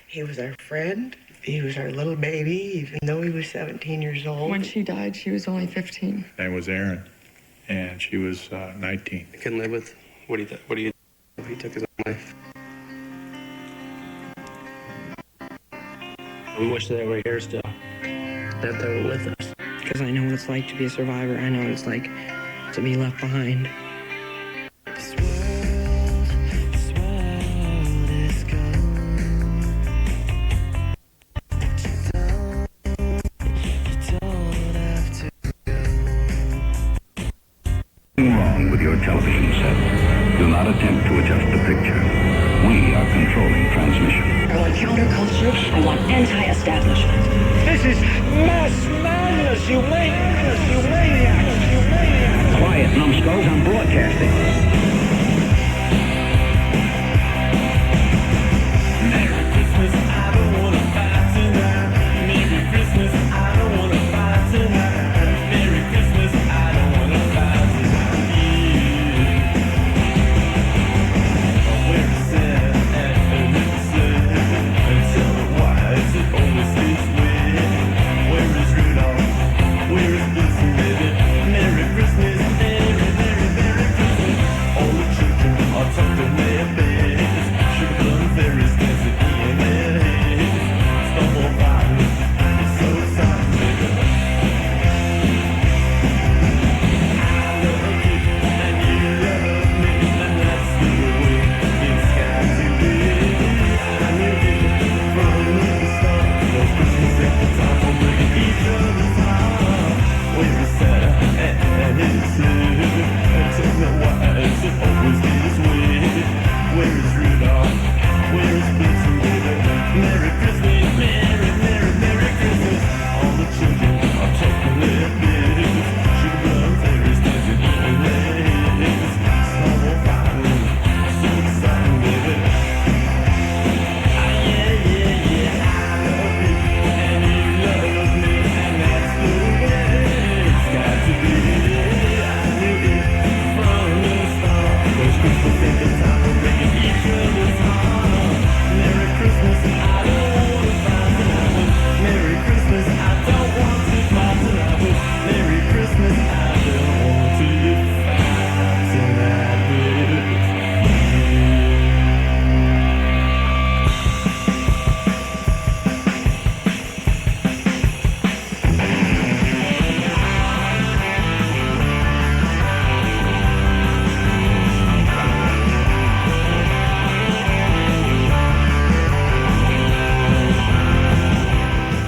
He was our friend. He was our little baby, even though he was 17 years old. When she died, she was only 15. Her name was Erin, and she was 19. I couldn't live with what do you if he took his own life? We wish they were here still, that they were with us. Because I know what it's like to be a survivor. I know what it's like to be left behind. Wrong with your television set. Do not attempt to adjust the picture. We are controlling transmission. I want counterculture. I want anti-establishment. This is mass madness, you maniacs. Quiet, numbskulls. I'm broadcasting. Merry Christmas, I don't want to fight tonight. Merry Christmas, I don't want to fight tonight. Merry Christmas, I don't want to fight tonight. Where is Santa and Nixon? And tell me why is it always this way? Where is Rudolph? Where is Blitzen, baby? Merry Christmas, Merry Christmas. All the children are tucked in their beds. Sugar plum fairies dancing in their heads. Stumble violence, it's so exciting, baby. I love you, and you love me, and that's the way it's got to be. I knew it from the start. Those Christmas at the time will bring each other's heart. Where is Santa and his suit? And tell me why is it always this way? Where is Rudolph? Where is Blitzen, baby? Merry Christmas, Merry Christmas. All the children are taking their beds. Sugar plum fairies dancing in their heads. Snowball fighting, so exciting, baby. Yeah, I love you, and you love me, and that's the way it's got to be. I knew it from the start. Those Christmas at the time were breaking each other's heart. Merry Christmas, I don't want to fight tonight. Merry Christmas, I don't want to fight tonight. Merry Christmas, I don't want to fight tonight with you.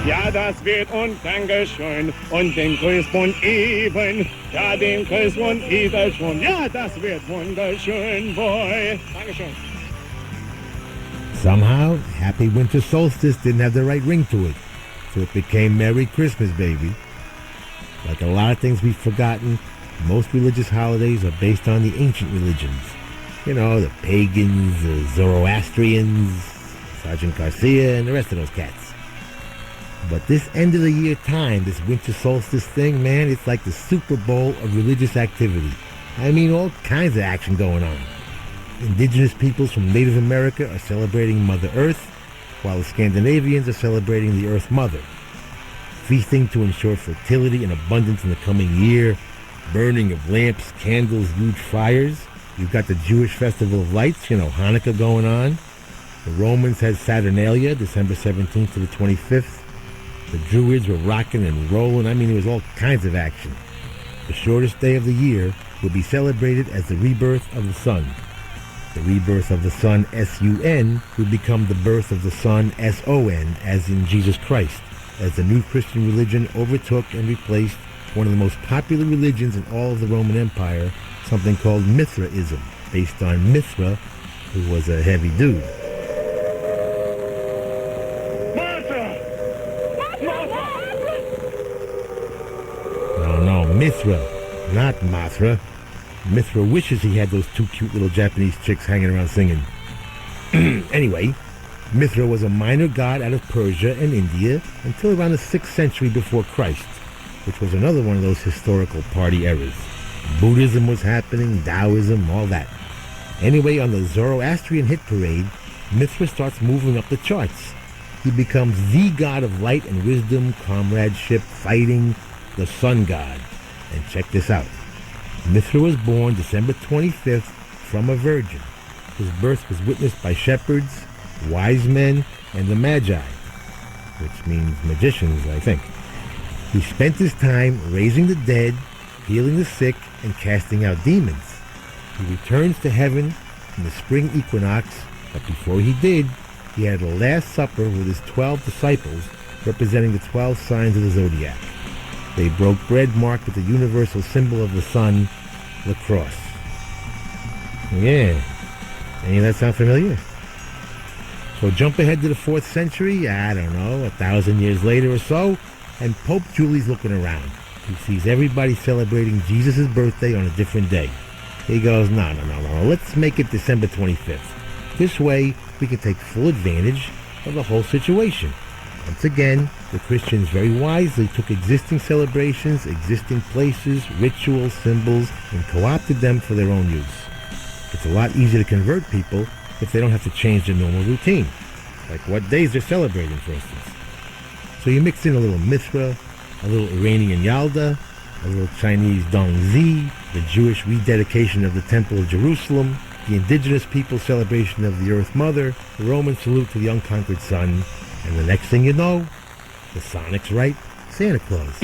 Ja, das wird und Dankeschön und den Grüßbund eben. Ja, den Grüßbund wieder schon. Ja, das wird wunderschön, boy. Dankeschön. Somehow, Happy Winter Solstice didn't have the right ring to it, so it became Merry Christmas, baby. Like a lot of things we've forgotten, most religious holidays are based on the ancient religions. You know, the pagans, the Zoroastrians, Sergeant Garcia, and the rest of those cats. But this end of the year time, this winter solstice thing, man, it's like the Super Bowl of religious activity. I mean, all kinds of action going on. Indigenous peoples from Native America are celebrating Mother Earth, while the Scandinavians are celebrating the Earth Mother. Feasting to ensure fertility and abundance in the coming year, burning of lamps, candles, huge fires. You've got the Jewish Festival of Lights, Hanukkah going on. The Romans had Saturnalia, December 17th to the 25th. The Druids were rocking and rolling. I mean, there was all kinds of action. The shortest day of the year will be celebrated as the rebirth of the sun. The rebirth of the sun, S-U-N, will become the birth of the sun, S-O-N, as in Jesus Christ, as the new Christian religion overtook and replaced one of the most popular religions in all of the Roman Empire, something called Mithraism, based on Mithra, who was a heavy dude. No, Mithra, not Mothra. Mithra wishes he had those two cute little Japanese chicks hanging around singing. Anyway, Mithra was a minor god out of Persia and India until around the 6th century before Christ, which was another one of those historical party eras. Buddhism was happening, Taoism, all that. Anyway, on the Zoroastrian hit parade, Mithra starts moving up the charts. he becomes the god of light and wisdom, comradeship, fighting, the sun god. And check this out. Mithra was born December 25th from a virgin. His birth was witnessed by shepherds, wise men, and the Magi, which means magicians, I think. He spent his time raising the dead, healing the sick, and casting out demons. He returns to heaven in the spring equinox, but before he did, he had a last supper with his 12 disciples, representing the 12 signs of the zodiac. They broke bread marked with the universal symbol of the sun, the cross. Yeah. Any of that sound familiar? So jump ahead to the 4th century, I don't know, 1,000 years later or so, and Pope Julie's looking around. He sees everybody celebrating Jesus' birthday on a different day. He goes, no, let's make it December 25th. This way, we can take full advantage of the whole situation. Once again, the Christians very wisely took existing celebrations, existing places, rituals, symbols, and co-opted them for their own use. It's a lot easier to convert people if they don't have to change their normal routine, like what days they're celebrating, for instance. So you mix in a little Mithra, a little Iranian Yalda, a little Chinese Dongzi, the Jewish rededication of the Temple of Jerusalem, the indigenous people's celebration of the Earth Mother, the Roman salute to the unconquered sun, and the next thing you know, the Sonic's right, Santa Claus.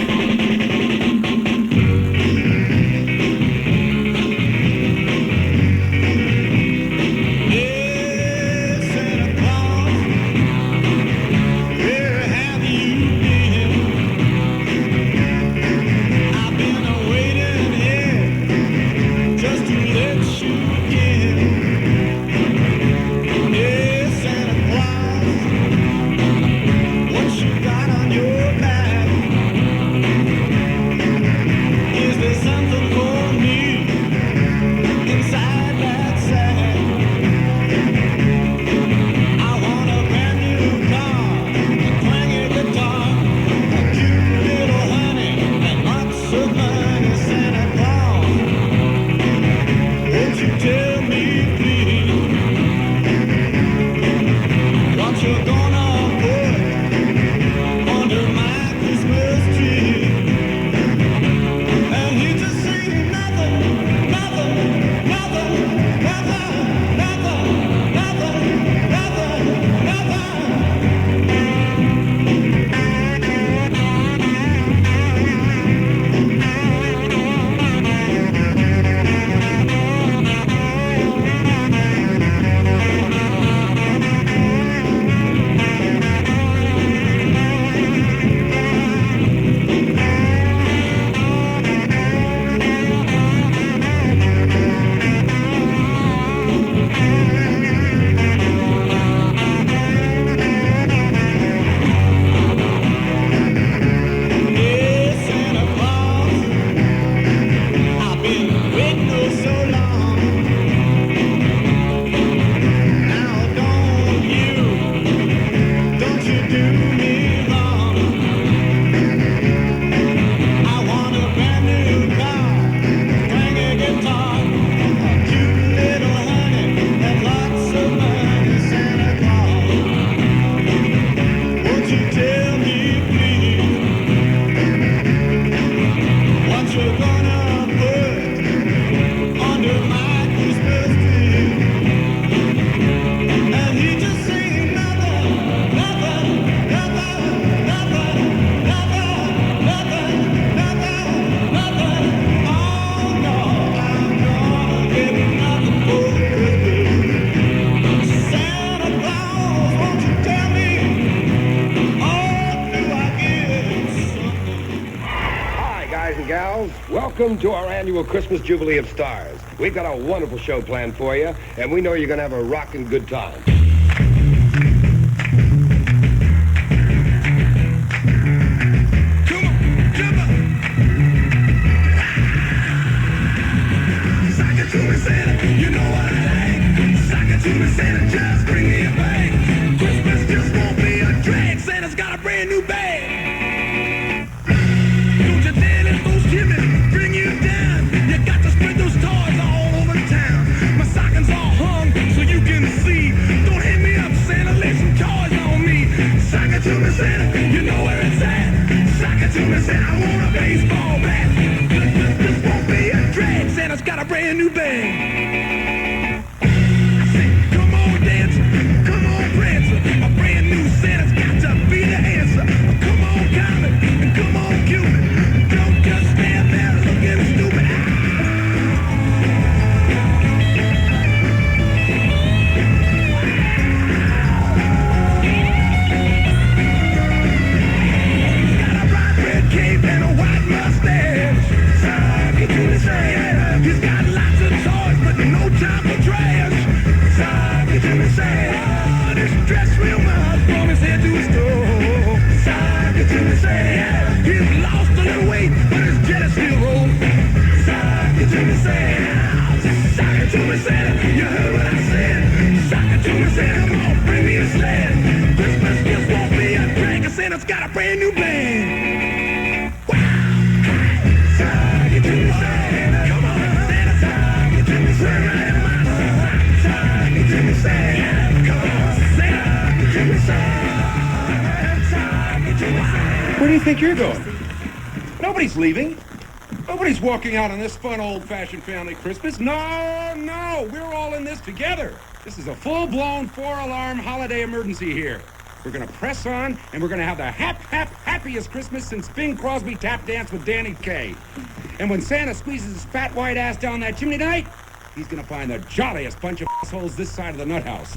Welcome to our annual Christmas Jubilee of Stars. We've got a wonderful show planned for you, and we know you're going to have a rockin' good time. Come on, jump up! Sock it to me, Santa, you know what I like. Sock it to me, Santa, just bring me a bag. Christmas just won't be a drag. Santa's got a brand new bag. Don't you dare let those chimneys bring you down. You got to spread those toys all over town. My stockings all hung so you can see. Don't it to me, Santa. You know where it's at. Sock it to me, Santa. I want a baseball bat. This won't be a drag. Santa's got a brand new bag. I say, come on, dancer. Come on, prancer. A brand new Santa's got to be the answer. Come on, Comet. And come on, Cupid. Don't just stand there looking stupid. Cape and a white mustache. Sock it to me, Santa. He's got lots of toys, but no time for trash. Sock it to me, Santa. Oh, this dress real much from his head to his toe. Sock it to me, Santa. He's lost a little weight, but his jet is still roll. Sock it to me, Santa. Sock it to me, Santa. You heard what I said. Sock it to me, Santa. Come on, bring me a sled. Christmas gifts won't be a drag, 'cause Santa's got a brand new band. Where do you think you're going? Nobody's leaving. Nobody's walking out on this fun, old-fashioned family Christmas. No, we're all in this together. This is a full-blown 4-alarm holiday emergency here. We're gonna press on, and we're gonna have the happiest Christmas since Bing Crosby tap danced with Danny Kaye. And when Santa squeezes his fat white ass down that chimney tonight, he's gonna find the jolliest bunch of assholes this side of the nut house.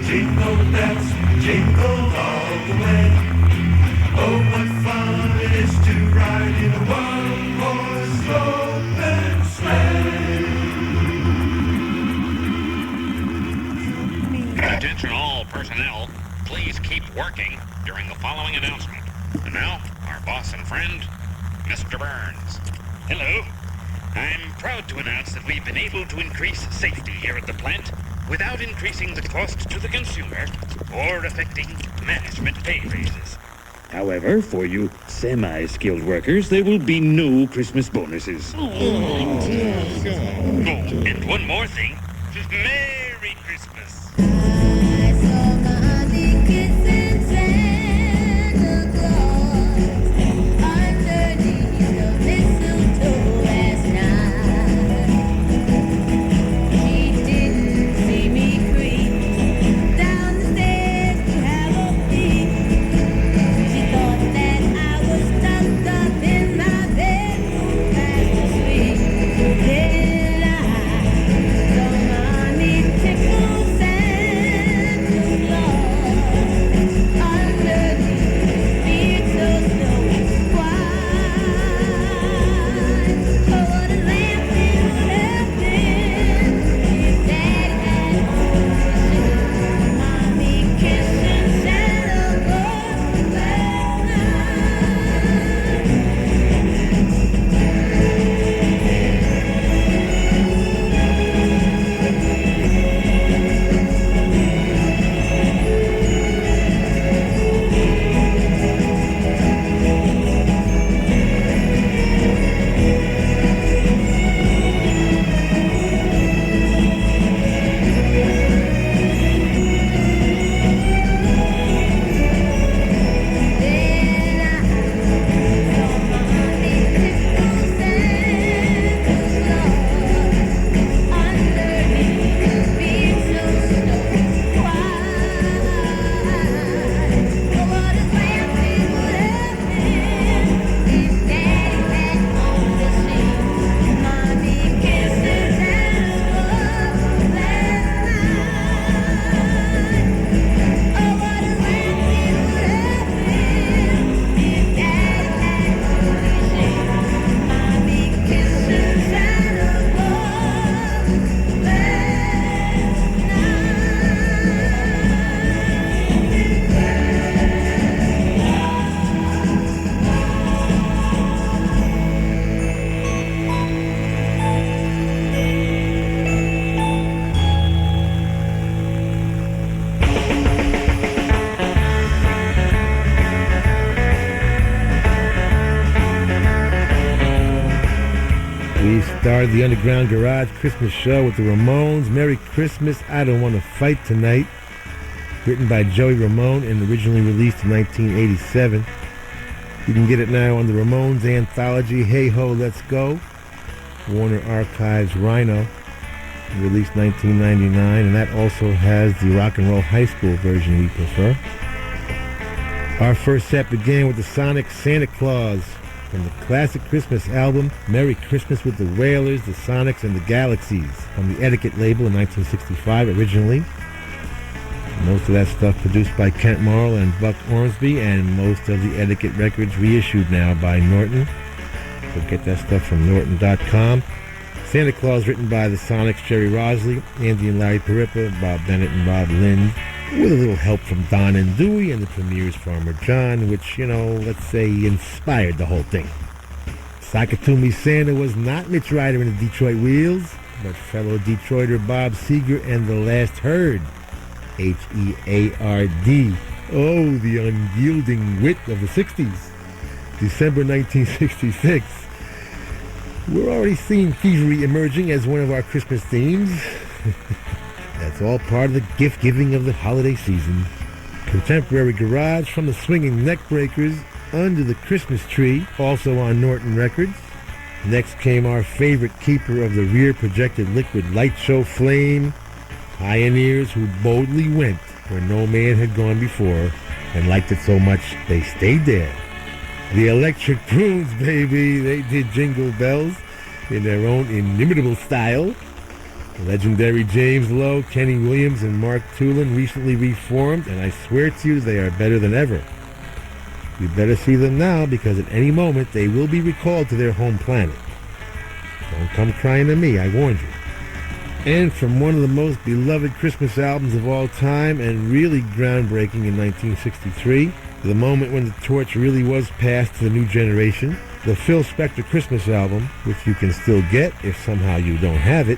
Jingle bells, jingle all the way. must keep working during the following announcement. And now, our boss and friend, Mr. Burns. Hello. I'm proud to announce that we've been able to increase safety here at the plant without increasing the cost to the consumer or affecting management pay raises. However, for you semi-skilled workers, there will be no Christmas bonuses. Oh, and one more thing. Merry Christmas. We started the Underground Garage Christmas show with the Ramones. Merry Christmas, I Don't Want to Fight Tonight. Written by Joey Ramone and originally released in 1987. You can get it now on the Ramones anthology, Hey Ho, Let's Go. Warner Archives Rhino, released 1999. And that also has the Rock and Roll High School version we prefer. Our first set began with the Sonic Santa Claus from the classic Christmas album, Merry Christmas with the Wailers, the Sonics, and the Galaxies, on the Etiquette label in 1965 originally. Most of that stuff produced by Kent Morrill and Buck Ormsby, and most of the Etiquette records reissued now by Norton. So get that stuff from Norton.com. Santa Claus written by the Sonics, Jerry Rosley, Andy and Larry Parippa, Bob Bennett and Rob Lind, with a little help from Don and Dewey and the Premier's Farmer John, which, let's say inspired the whole thing. Sakatumi Santa was not Mitch Ryder and the Detroit Wheels, but fellow Detroiter Bob Seger and the Last Herd, H-E-A-R-D. Oh, the unyielding wit of the 60s. December 1966. We're already seeing thievery emerging as one of our Christmas themes. That's all part of the gift-giving of the holiday season. Contemporary Garage from the Swinging Neckbreakers, Under the Christmas Tree, also on Norton Records. Next came our favorite keeper of the rear-projected liquid light show flame, pioneers who boldly went where no man had gone before and liked it so much they stayed there. The Electric Prunes, baby, they did Jingle Bells in their own inimitable style. The legendary James Lowe, Kenny Williams, and Mark Tulin recently reformed, and I swear to you they are better than ever. You better see them now, because at any moment they will be recalled to their home planet. Don't come crying to me, I warned you. And from one of the most beloved Christmas albums of all time and really groundbreaking in 1963, the moment when the torch really was passed to the new generation, the Phil Spector Christmas album, which you can still get if somehow you don't have it.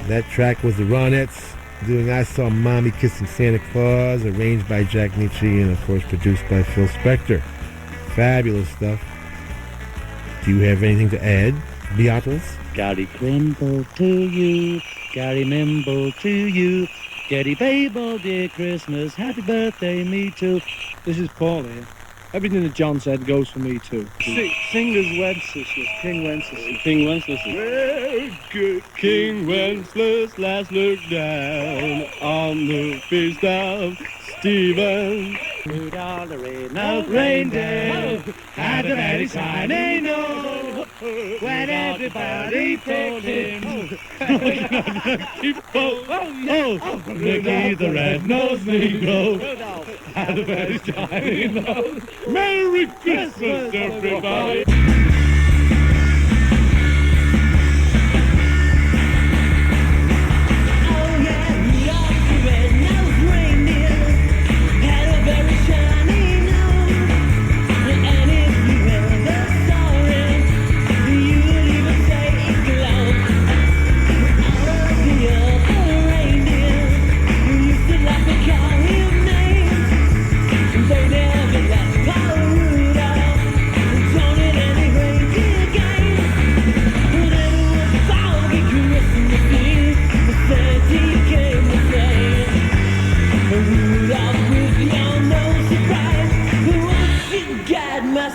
That track was the Ronettes doing I Saw Mommy Kissing Santa Claus, arranged by Jack Nitzsche and of course produced by Phil Spector. Fabulous stuff. Do you have anything to add, Beatles? Gary Crimble to you, Gary Mimble to you, Gary Babel, dear Christmas, happy birthday, me too. This is Paul here. Everything that John said goes for me too. Singers Wenceslas, King Wenceslas. King Wenceslas. Well, good King Wenceslas last looked down on the feast of Stephen. Rudolph the red-nosed reindeer had a very shiny nose. When everybody told him, Mickey the red-nosed Negro had a very shiny nose. Merry Christmas, everybody!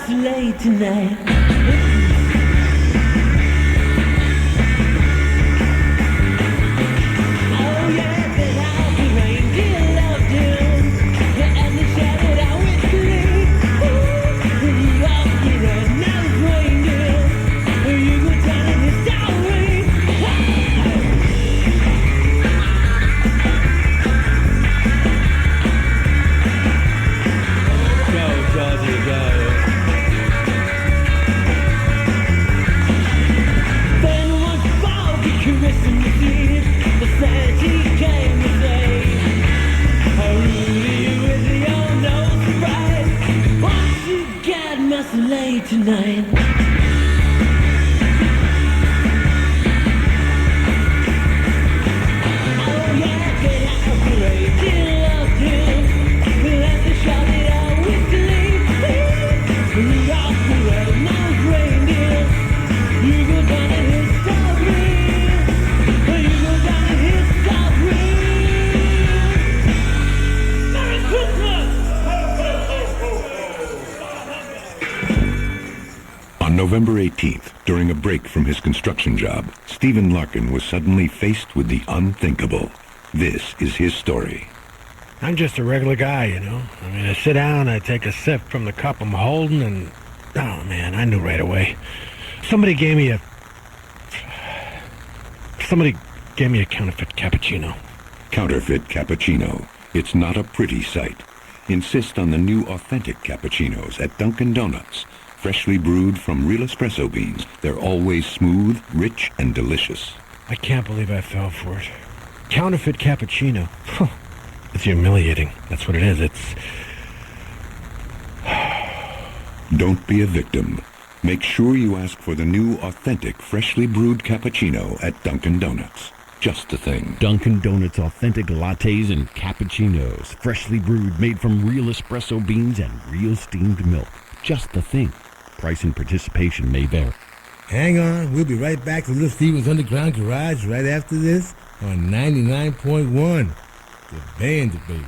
Late tonight. Oh yeah, that how the reindeer loved him, and they shouted out with glee. Rudolph the red-nosed reindeer, you go down in history. Go, Georgie, go. Christmas Eve, the Santa came to say, oh, Rudy, with your no surprise, what you got must lay tonight. Oh yeah, get out the reindeer loved him, let the shout it out with glee. Rudolph the red-nosed reindeer, you go down in history. On November 18th, during a break from his construction job, Stephen Larkin was suddenly faced with the unthinkable. This is his story. I'm just a regular guy, you know. I mean, I sit down, I take a sip from the cup I'm holding, and, oh man, I knew right away. Somebody gave me a counterfeit cappuccino. Counterfeit cappuccino. It's not a pretty sight. Insist on the new authentic cappuccinos at Dunkin' Donuts. Freshly brewed from real espresso beans, they're always smooth, rich, and delicious. I can't believe I fell for it. Counterfeit cappuccino. It's humiliating. That's what it is. Don't be a victim. Make sure you ask for the new authentic freshly brewed cappuccino at Dunkin' Donuts. Just the thing. Dunkin' Donuts authentic lattes and cappuccinos. Freshly brewed, made from real espresso beans and real steamed milk. Just the thing. Price and participation may vary. Hang on, we'll be right back to Little Steven's Underground Garage right after this on 99.1. The Bandit, baby.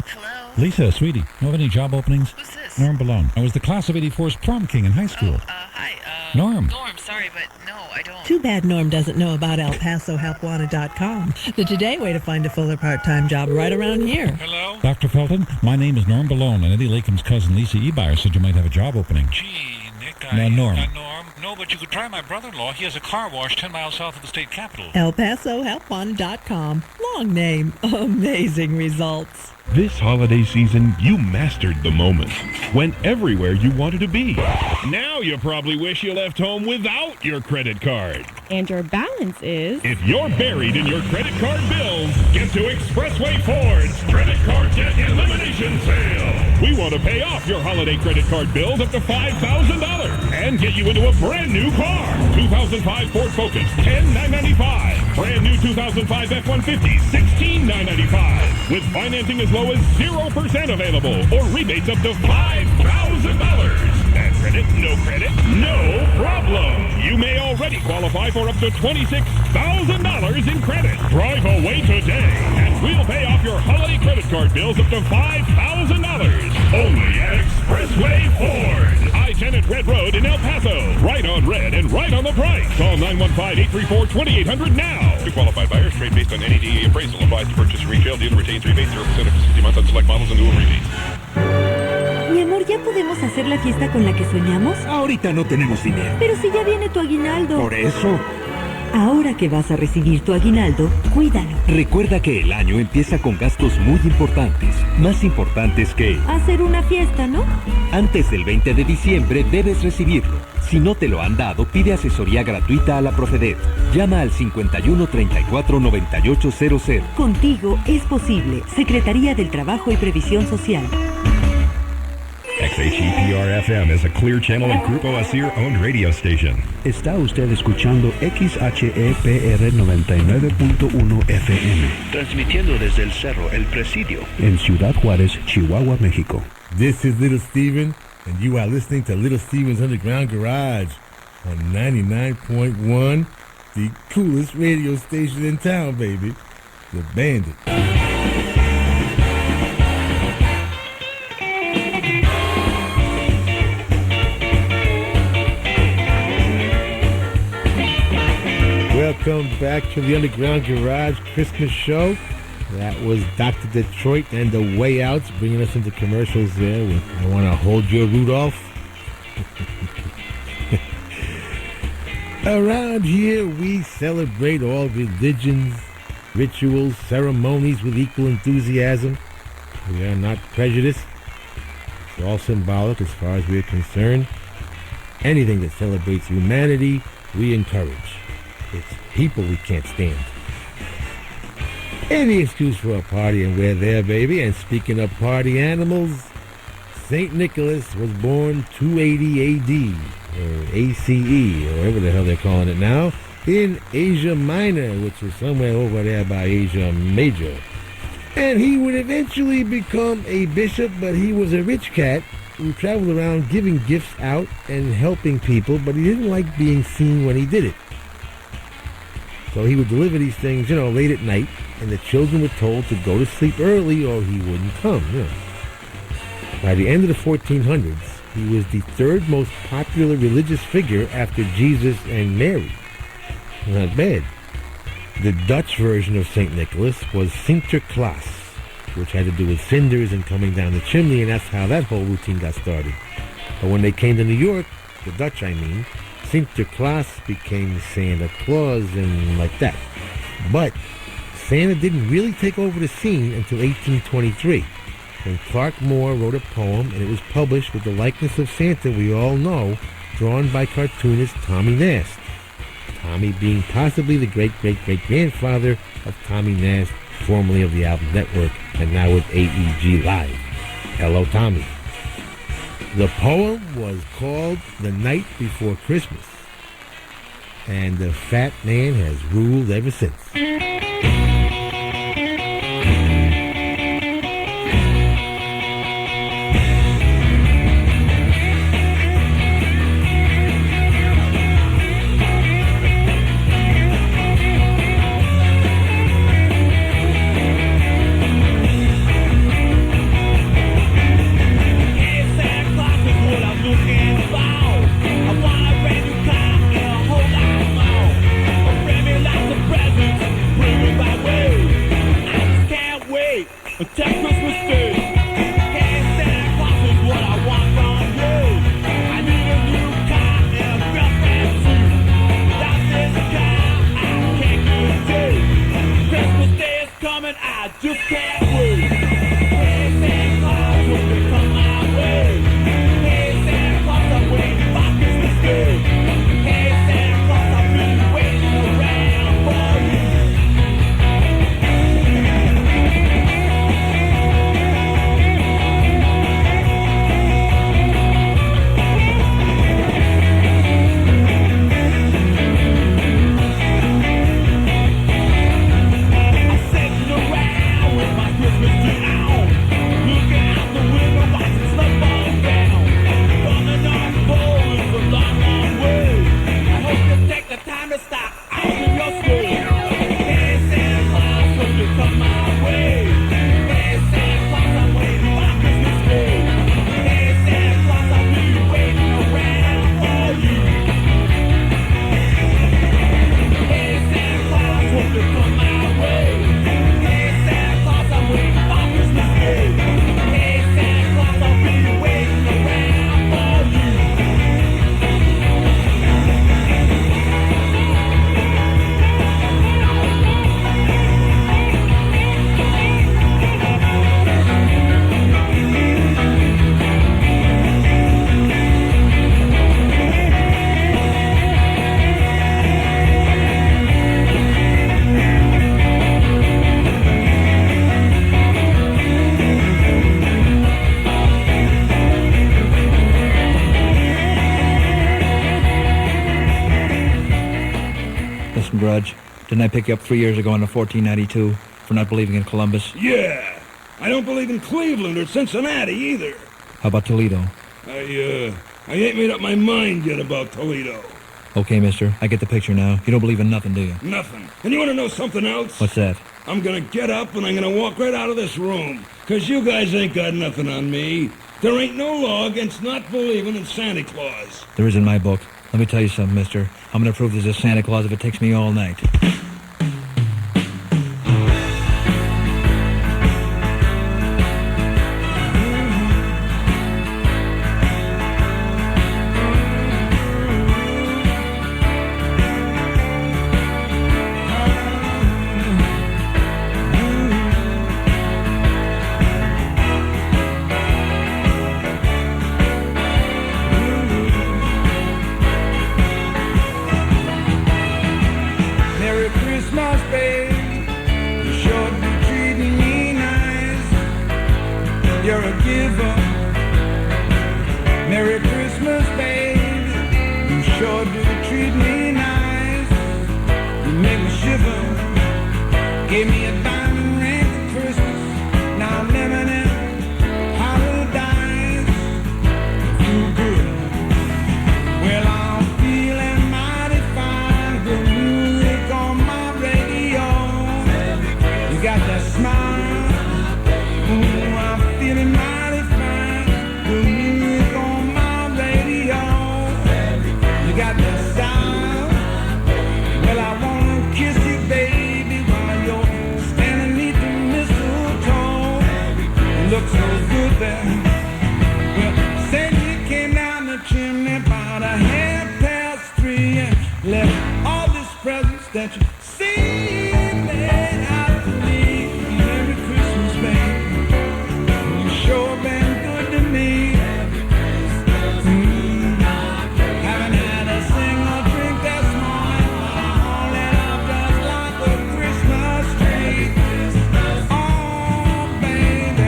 Hello? Lisa, sweetie, you have any job openings? Who's this? Norm Balone. I was the class of 84's prom king in high school. Hi. Norm. Norm, sorry, but no, I don't. Too bad Norm doesn't know about ElPasoHelpWanted.com, the today way to find a fuller part-time job right around here. Hello? Dr. Felton, my name is Norm Balone, and Eddie Lakeham's cousin Lisa Ebeyer said you might have a job opening. Gee, Nick, Norm. Norm. No, but you could try my brother-in-law. He has a car wash 10 miles south of the state capitol. ElPasoHelpWanted.com. Long name. Amazing results. This holiday season, you mastered the moment. Went everywhere you wanted to be. Now you probably wish you left home without your credit card. And your balance is... If you're buried in your credit card bills, get to Expressway Ford's Credit Card Debt Elimination Sale. We want to pay off your holiday credit card bills up to $5,000 and get you into a brand new car. 2005 Ford Focus, $10,995. Brand new 2005 F-150, $16,995. With financing as low as 0% available or rebates up to $5,000. Bad credit, no problem. You may already qualify for up to $26,000 in credit. Drive away today, and we'll pay off your holiday credit card bills up to $5,000. Only at Expressway Ford. I-10 at Red Road in El Paso. Right on red and right on the price. Call 915-834-2800 now. To qualified buyers, trade based on NADA appraisal. Applies to purchase retail. Dealer retains rebate 0% after 60 months on select models and dual rebates. Mi amor, ¿ya podemos hacer la fiesta con la que soñamos? Ahorita no tenemos dinero. Pero si ya viene tu aguinaldo. Por eso. Ahora que vas a recibir tu aguinaldo, cuídalo. Recuerda que el año empieza con gastos muy importantes, más importantes que... Hacer una fiesta, ¿no? Antes del 20 de diciembre debes recibirlo. Si no te lo han dado, pide asesoría gratuita a la Profedet. Llama al 51 34 9800. Contigo es posible. Secretaría del Trabajo y Previsión Social. XHEPR-FM is a Clear Channel and Grupo Asir-owned radio station. Está usted escuchando XHEPR 99.1 FM. Transmitiendo desde el Cerro El Presidio. En Ciudad Juárez, Chihuahua, México. This is Little Steven, and you are listening to Little Steven's Underground Garage on 99.1, the coolest radio station in town, baby. The Bandit. Welcome back to the Underground Garage Christmas show. That was Dr. Detroit and the Way Outs bringing us into commercials there with I Want to Hold Your Rudolph. Around here we celebrate all religions, rituals, ceremonies with equal enthusiasm. We are not prejudiced. It's all symbolic as far as we're concerned. Anything that celebrates humanity, we encourage. It's people we can't stand. Any excuse for a party and we're there, baby. And speaking of party animals, St. Nicholas was born 280 AD, or ACE, or whatever the hell they're calling it now, in Asia Minor, which is somewhere over there by Asia Major. And he would eventually become a bishop, but he was a rich cat who traveled around giving gifts out and helping people, but he didn't like being seen when he did it. So he would deliver these things, late at night, and the children were told to go to sleep early or he wouldn't come. By the end of the 1400s, he was the third most popular religious figure after Jesus and Mary. Not bad. The Dutch version of St. Nicholas was Sinterklaas, which had to do with cinders and coming down the chimney, and that's how that whole routine got started. But when they came to New York, the Dutch I mean, Sinterklaas became Santa Claus and like that. But Santa didn't really take over the scene until 1823, when Clark Moore wrote a poem and it was published with the likeness of Santa we all know, drawn by cartoonist Tommy Nast. Tommy being possibly the great-great-great-grandfather of Tommy Nast, formerly of the Album Network, and now with AEG Live. Hello, Tommy. The poem was called The Night Before Christmas, and the fat man has ruled ever since. Bring grudge? Didn't I pick you up 3 years ago in the 1492 for not believing in Columbus? Yeah. I don't believe in Cleveland or Cincinnati either. How about Toledo? I ain't made up my mind yet about Toledo. Okay, mister, I get the picture now. You don't believe in nothing, do you? Nothing. And you want to know something else? What's that? I'm gonna get up and I'm gonna walk right out of this room. 'Cause you guys ain't got nothing on me. There ain't no law against not believing in Santa Claus. There is in my book. Let me tell you something, mister. I'm gonna prove there's a Santa Claus if it takes me all night. Merry Christmas, babe. You sure be treating me nice. You're a giver. Merry Christmas, babe. You sure do treat me nice. You make me shiver. Gave me a diamond ring for Christmas. Now I'm living in paradise. Feel good. Well, I'm feeling mighty fine. Good music on my radio. You got that smile. Ooh, I'm feeling mighty fine. Good music on my radio. You got that style. Well, I wanna kiss you, baby, while you're standing beneath the mistletoe. You look so good there. Well, say you came down the chimney about 3:30 and left all these presents that you see out to me. Merry Christmas, baby. You sure been good to me. Haven't had a single drink this morning. All that I've just like a Christmas tree. Oh, baby.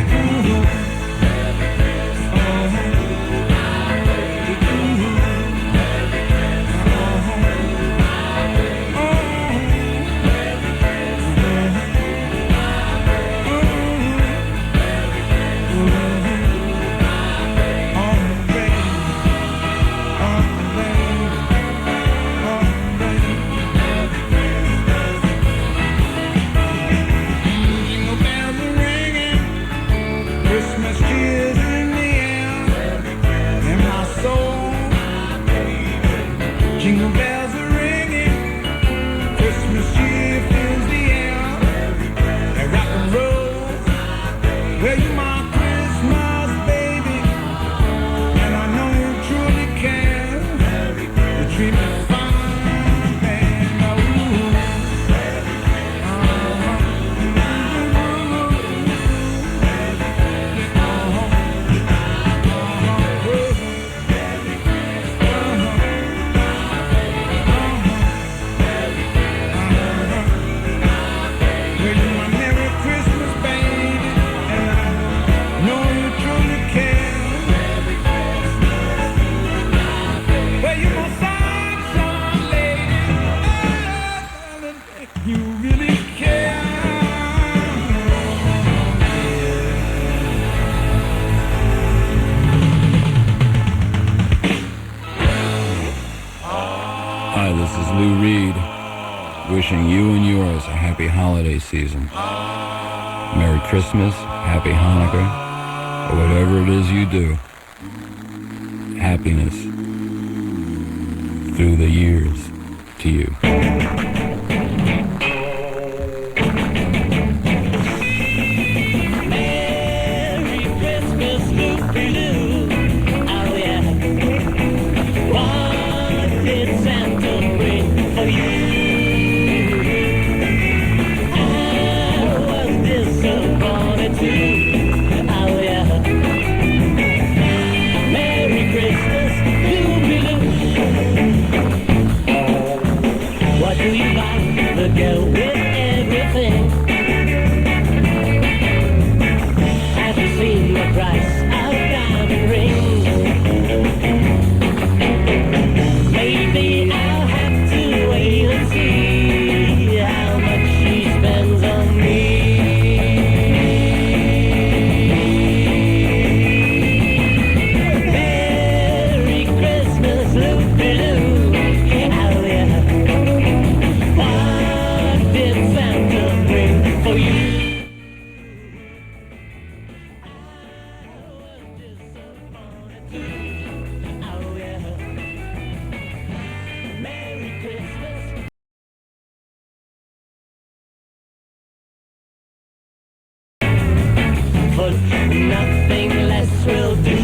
Jingle bells are ringing, Christmas cheers in the air, in my soul. Jingle bells are ringing, Christmas cheer fills the air, and rock and roll. Well, you my Christmas baby, and I know you truly care. You treat me fine, baby. Well, you my Merry Christmas baby, and I know you truly care. Well, you my sunshine lady, you really care. Hi, this is Lou Reed, wishing you and yours a happy holiday season. Merry Christmas, Happy Hanukkah, or whatever it is you do. Happiness through the years to you. Merry Christmas, Lou-Lou. Oh, yeah. What did Santa bring for you? I was disappointed too. Oh, yeah. Merry Christmas, Lou-Lou. What do you buy? The girl with everything. Have you seen the price of diamond rings? Maybe I'll have to wait and see. Oh yeah. Merry Christmas. But nothing less will do.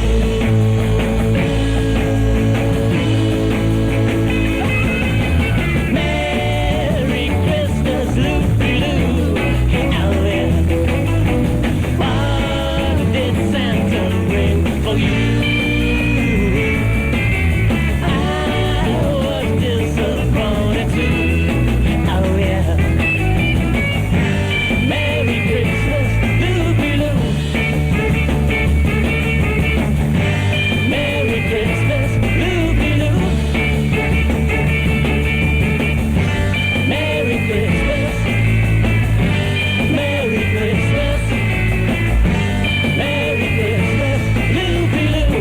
Merry Christmas, Lou-Lou. Oh yeah. What did Santa bring for you? I was disappointed too. Oh yeah. Merry Christmas, Lou-Lou. Merry Christmas, Lou-Lou. Merry Christmas. Merry Christmas. Merry Christmas, Lou-Lou.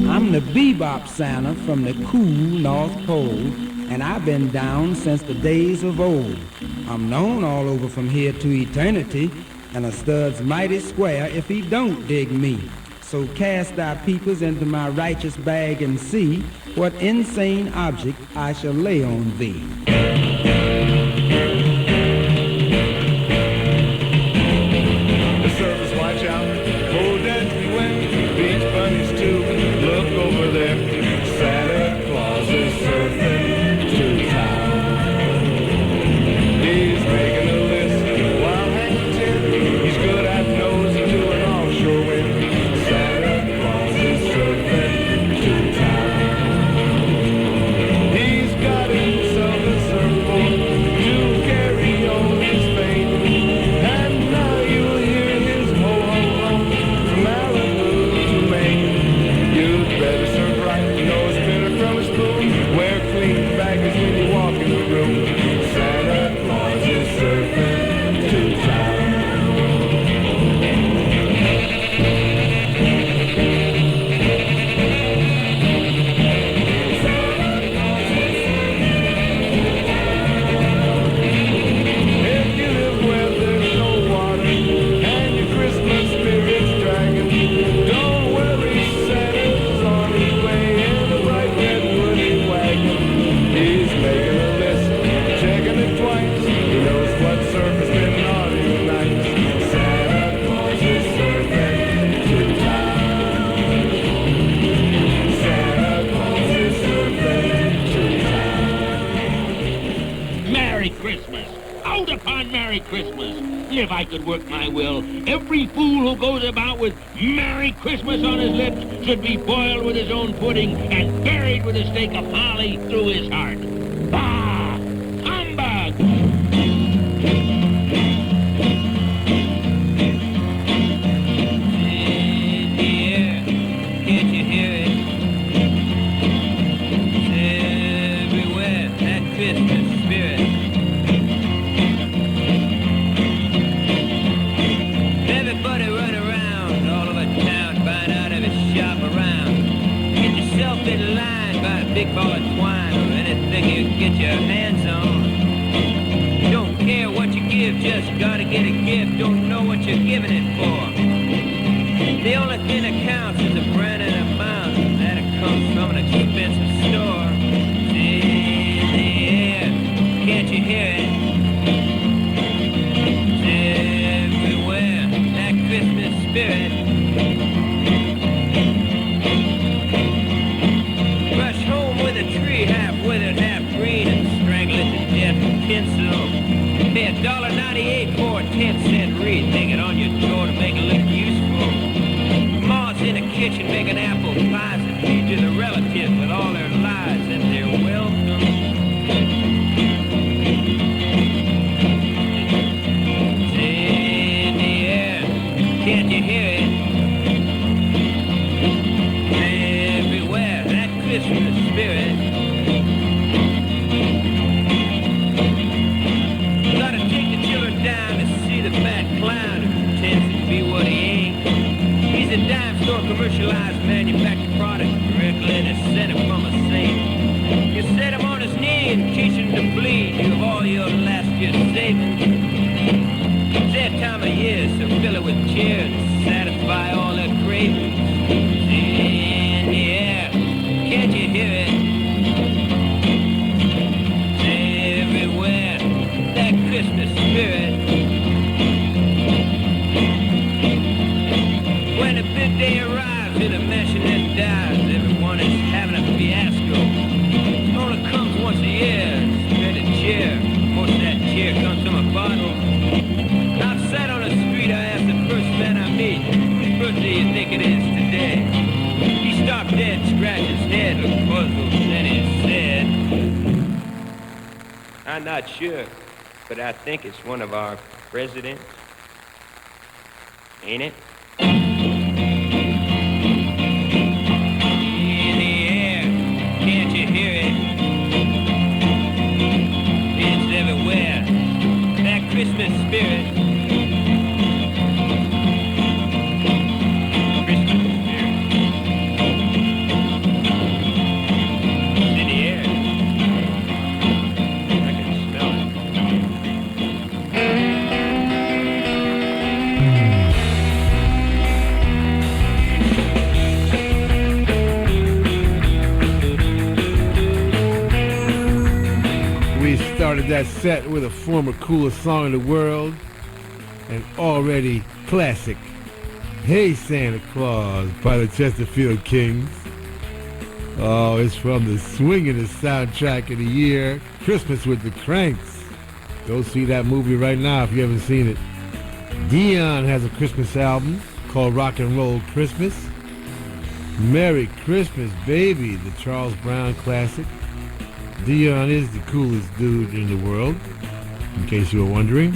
I'm the bebop Santa from the cool North Pole, and I've been down since the days of old. I'm known all over from here to eternity, and a stud's mighty square if he don't dig me. So cast thy peepers into my righteous bag and see what insane object I shall lay on thee. The service, watch out. Oh, dance me when beach bunnies too. Look over there. Santa Claus is surfing to town. He's making a list while hanging ten. He's good at nosing to an offshore wind. Santa Claus is surfing to town. He's got himself a surfboard to carry on his fame. And now you'll hear his ho-ho-ho from Malibu to Maine. You'd better surf right, no spinner from his spoon. Wear clean baggage when you walk in the room. Santa Claus is surfing to town. If you live where there's no water and your Christmas spirit's dragging, don't worry, Santa's on his way in a bright red woody wagon. He's making a list, checking it twice. He knows what surf has been naughty tonight. Santa Claus is surfing to town. Santa Claus is surfing to town. Merry Christmas! Out upon Merry Christmas! If I could work my will, every fool who goes about with Merry Christmas on his lips should be boiled with his own pudding and buried with a stake of holly through his heart. Bah! Humbug! Can't you hear it? Everywhere, that Christmas spirit. Everybody run around all over town, buying out every shop around. Get yourself in line, buy a big ball of twine or anything you can get your hands on. Don't care what you give, just gotta get a gift. Don't know what you're giving it for. The only thing that counts is a brand and amount that it comes from an expensive store. It's in the air, can't you hear it? It's everywhere, that Christmas spirit. Rush home with a tree half withered, half green, and strangle it to death with tinsel. Pay $1.98 for a 10-cent wreath. Hang it on your door to make it look useful. Ma's in the kitchen making apple pies and feed to the relatives with all their lies and they're welcome. It's in the air, can't you hear it? Everywhere, that Christmas spirit. Gotta take the children down to see the fat clown who pretends to be what he ain't. He's a dime store commercialized manufactured product directly descended from a saint. You set him on his knee and teach him to bleed. You have all your last year's savings. It's their time of year, so fill it with cheer and satisfy all their cravings. to the mansion that dies. Everyone is having a fiasco. Only comes once a year. Spend a chair. Most of that chair comes from a bottle. I've sat on the street. I asked the first man I meet, whose birthday you think it is today? He stopped dead, scratched his head, looked puzzled, then he said, I'm not sure, but I think it's one of our presidents. Ain't it? In the air, can't you hear it? It's everywhere. That Christmas spirit. Started that set with a former coolest song in the world, an already classic, Hey Santa Claus by the Chesterfield Kings. Oh, it's from the swingingest soundtrack of the year, Christmas with the Cranks. Go see that movie right now if you haven't seen it. Dion has a Christmas album called Rock and Roll Christmas. Merry Christmas, Baby, the Charles Brown classic. Dion is the coolest dude in the world, in case you were wondering.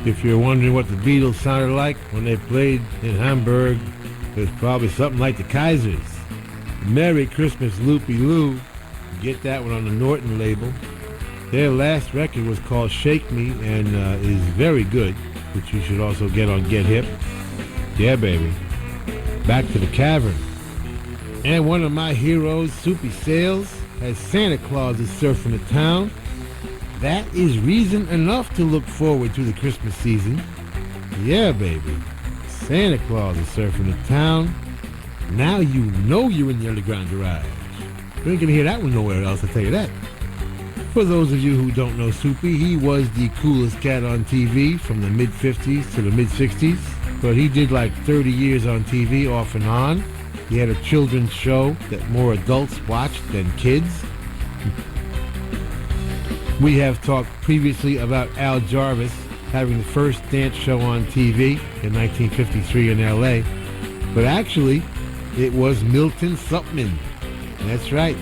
If you're wondering what the Beatles sounded like when they played in Hamburg, it was probably something like the Kaisers. Merry Christmas, Loopy Lou. Get that one on the Norton label. Their last record was called Shake Me and is very good, which you should also get on Get Hip. Yeah, baby. Back to the Cavern. And one of my heroes, Soupy Sales, as Santa Claus is surfing the town. That is reason enough to look forward to the Christmas season. Yeah, baby. Santa Claus is surfing the town. Now you know you're in the underground garage. You ain't gonna hear that one nowhere else, I'll tell you that. For those of you who don't know Soupy, he was the coolest cat on TV from the mid-50s to the mid-60s. But he did like 30 years on TV off and on. He had a children's show that more adults watched than kids. We have talked previously about Al Jarvis having the first dance show on TV in 1953 in L.A. But actually, it was Milton Supman. That's right.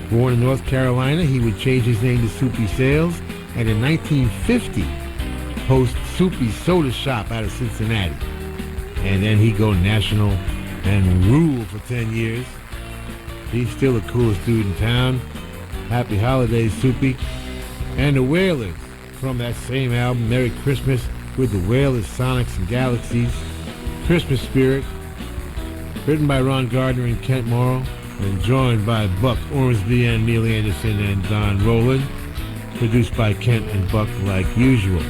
Born in North Carolina, he would change his name to Soupy Sales, and in 1950, host Soupy's Soda Shop out of Cincinnati. And then he'd go national and rule for 10 years. He's still the coolest dude in town. Happy holidays, Soupy. And the Wailers, from that same album, Merry Christmas, with the Wailers, Sonics, and Galaxies. Christmas Spirit, written by Ron Gardner and Kent Morrow, and joined by Buck Ormsby and Neil Anderson and Don Rowland. Produced by Kent and Buck like usual.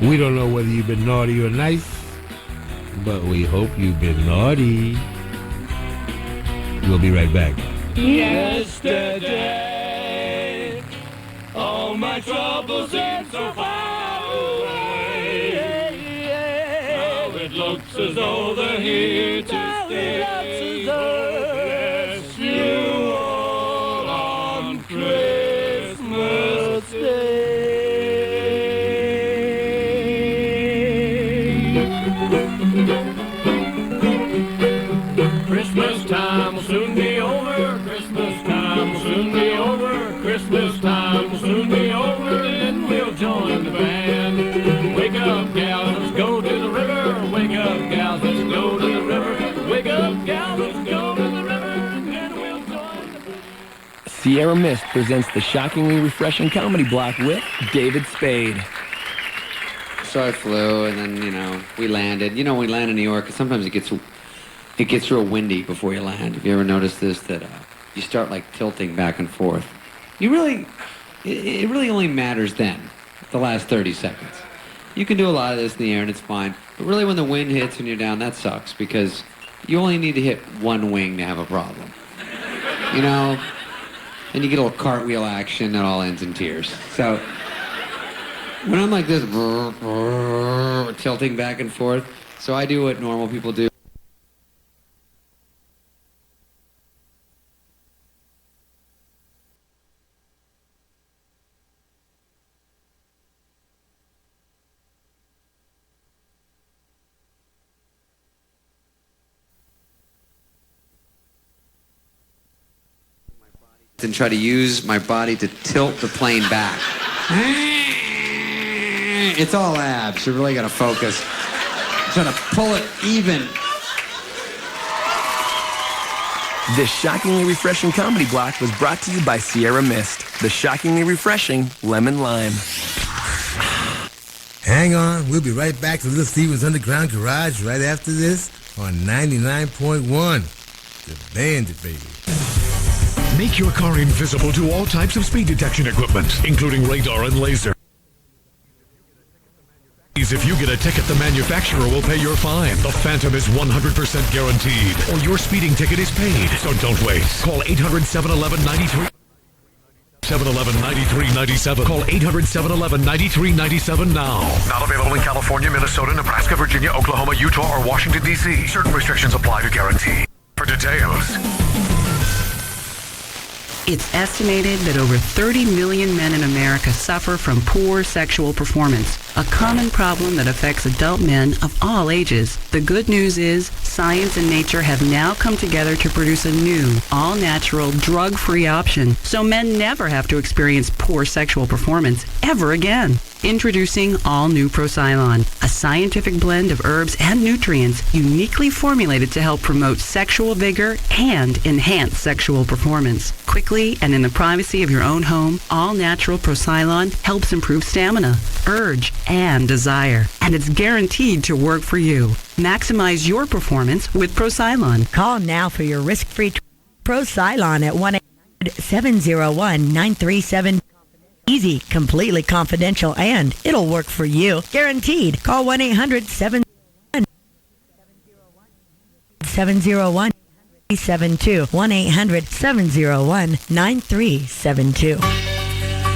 We don't know whether you've been naughty or nice, but we hope you've been naughty. We'll be right back. Yesterday, all my troubles seem so far away. Now it looks as though they're here to stay. Bless you all on Christmas Day. Christmas time will soon be over. Christmas time will soon be over. Christmas time will soon be over. Then we'll join the band. Wake up, gals, let's go to the river. Wake up, gals, let's go to the river. Wake up, gals, let's go to the river. Then we'll join the band. Sierra Mist presents the shockingly refreshing comedy block with David Spade. So I flew, and then, we landed. When we land in New York, sometimes it gets real windy before you land. Have you ever noticed this, that you start like tilting back and forth? It really only matters then, the last 30 seconds. You can do a lot of this in the air and it's fine, but really when the wind hits and you're down, that sucks, because you only need to hit one wing to have a problem. And you get a little cartwheel action that all ends in tears. So when I'm like this, tilting back and forth, so I do what normal people do. and try to use my body to tilt the plane back. It's all abs. You really got to focus. Try to pull it even. This shockingly refreshing comedy block was brought to you by Sierra Mist, the shockingly refreshing lemon lime. Hang on, we'll be right back to Little Steven's Underground Garage right after this on 99.1. The Bandit, baby. Make your car invisible to all types of speed detection equipment, including radar and laser. If you get a ticket, the manufacturer will pay your fine. The Phantom is 100% guaranteed, or your speeding ticket is paid. So don't wait. Call 800-711-93... 711-9397. Call 800-711-9397 now. Not available in California, Minnesota, Nebraska, Virginia, Oklahoma, Utah, or Washington, D.C. Certain restrictions apply to guarantee. For details. It's estimated that over 30 million men in America suffer from poor sexual performance, a common problem that affects adult men of all ages. The good news is science and nature have now come together to produce a new, all-natural, drug-free option, so men never have to experience poor sexual performance ever again. Introducing All New Procylon, a scientific blend of herbs and nutrients uniquely formulated to help promote sexual vigor and enhance sexual performance. Quickly and in the privacy of your own home, All Natural Procylon helps improve stamina, urge, and desire. And it's guaranteed to work for you. Maximize your performance with Procylon. Call now for your risk-free Procylon at 1-800-701-937. Easy, completely confidential, and it'll work for you. Guaranteed. Call 1-800-701-701-932. 1-800-701-9372.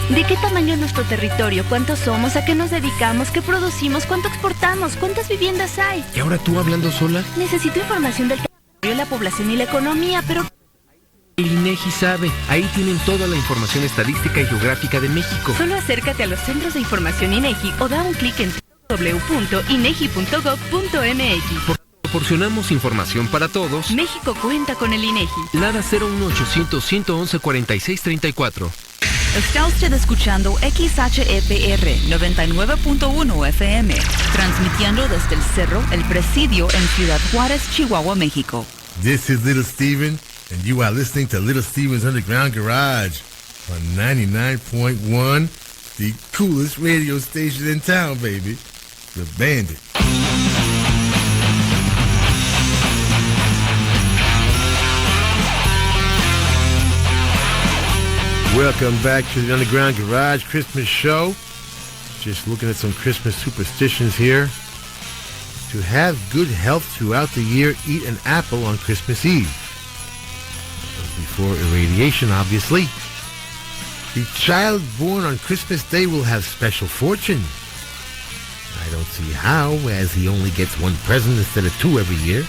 ¿De qué tamaño es nuestro territorio? ¿Cuántos somos? ¿A qué nos dedicamos? ¿Qué producimos? ¿Cuánto exportamos? ¿Cuántas viviendas hay? ¿Y ahora tú hablando sola? Necesito información del territorio, la población y la economía, pero... El INEGI sabe. Ahí tienen toda la información estadística y geográfica de México. Solo acércate a los centros de información INEGI o da un clic en www.inegi.gov.mx. Proporcionamos información para todos. México cuenta con el INEGI. Lada 01800-111-4634. Está usted escuchando XHEPR 99.1 FM, transmitiendo desde el Cerro El Presidio en Ciudad Juárez, Chihuahua, México. This is Little Steven, and you are listening to Little Steven's Underground Garage on 99.1, the coolest radio station in town, baby. The Bandit. Welcome back to the Underground Garage Christmas show. Just looking at some Christmas superstitions here. To have good health throughout the year, eat an apple on Christmas Eve. Before irradiation, obviously. The child born on Christmas Day will have special fortune. I don't see how, as he only gets one present instead of two every year.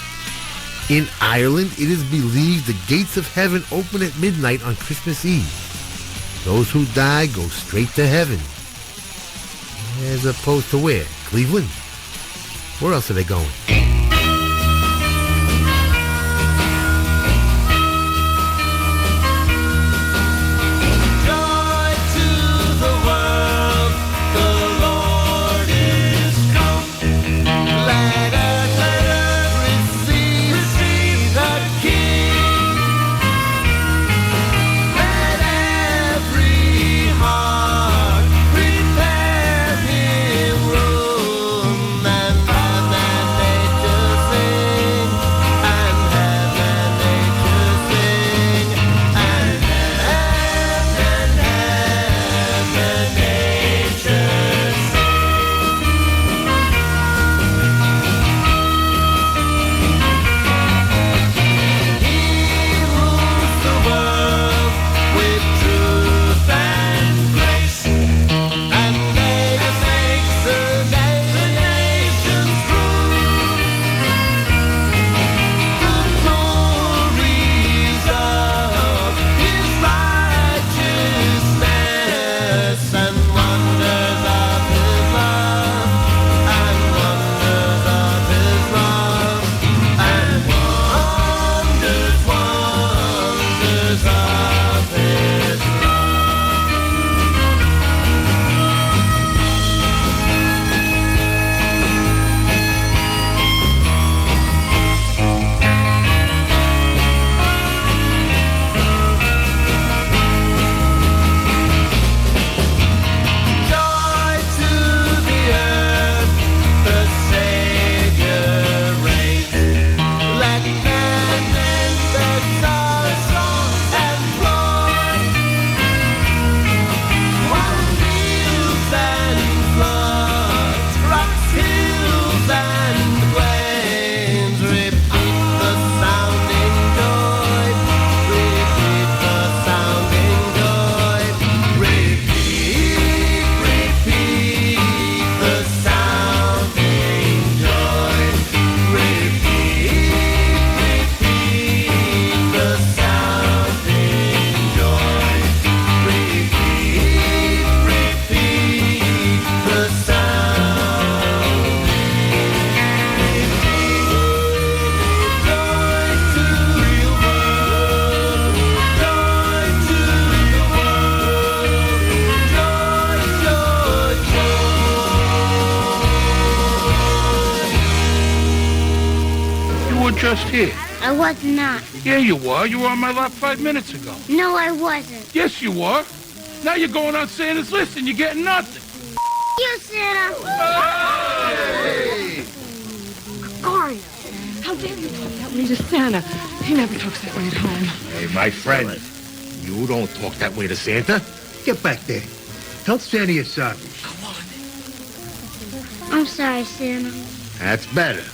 In Ireland, it is believed the gates of heaven open at midnight on Christmas Eve. Those who die go straight to heaven. As opposed to where? Cleveland? Where else are they going? were just here. I was not. Yeah, you were. You were on my lap 5 minutes ago. No, I wasn't. Yes, you were. Now you're going on Santa's list and you're getting nothing. You, Santa. Hey! Corey, how dare you talk that way to Santa? He never talks that way at home. Hey, my friend, you don't talk that way to Santa. Get back there. Tell Santa you're sorry. I'm sorry, Santa. That's better.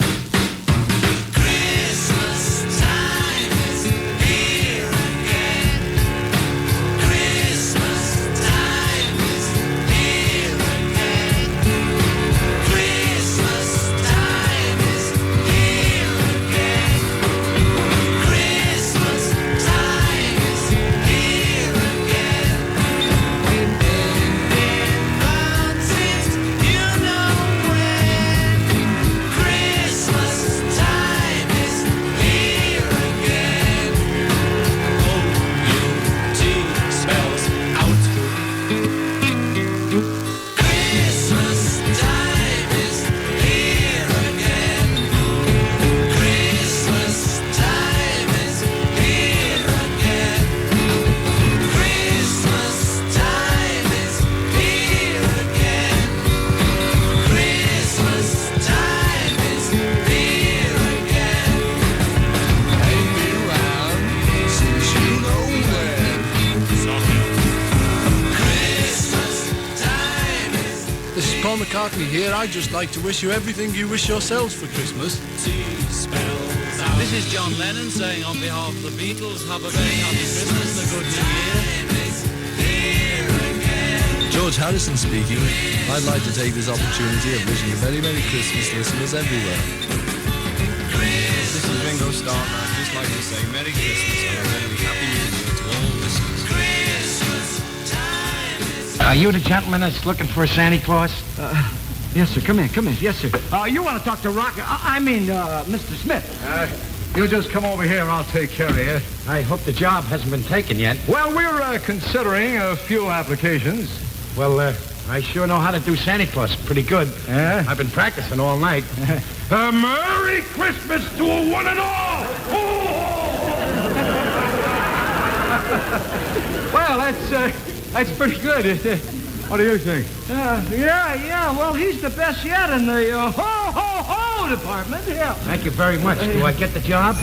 McCartney here. I'd just like to wish you everything you wish yourselves for Christmas. This is John Lennon saying on behalf of the Beatles, have a very happy Christmas and a good New Year. George Harrison speaking. I'd like to take this opportunity of wishing a very Merry Christmas to listeners everywhere. This is Ringo Starr. I'd just like to say Merry Christmas and a very happy New Year to all listeners. Are you the gentleman that's looking for a Santa Claus? Yes, sir. Come in. Yes, sir. You want to talk to Rocker? Mr. Smith. You just come over here and I'll take care of you. I hope the job hasn't been taken yet. Well, we're considering a few applications. Well, I sure know how to do Santa Claus pretty good. I've been practicing all night. Merry Christmas to a one and all! Well, that's pretty good. What do you think? Yeah. Well, he's the best yet in the ho department. Yeah. Thank you very much. Do I get the job?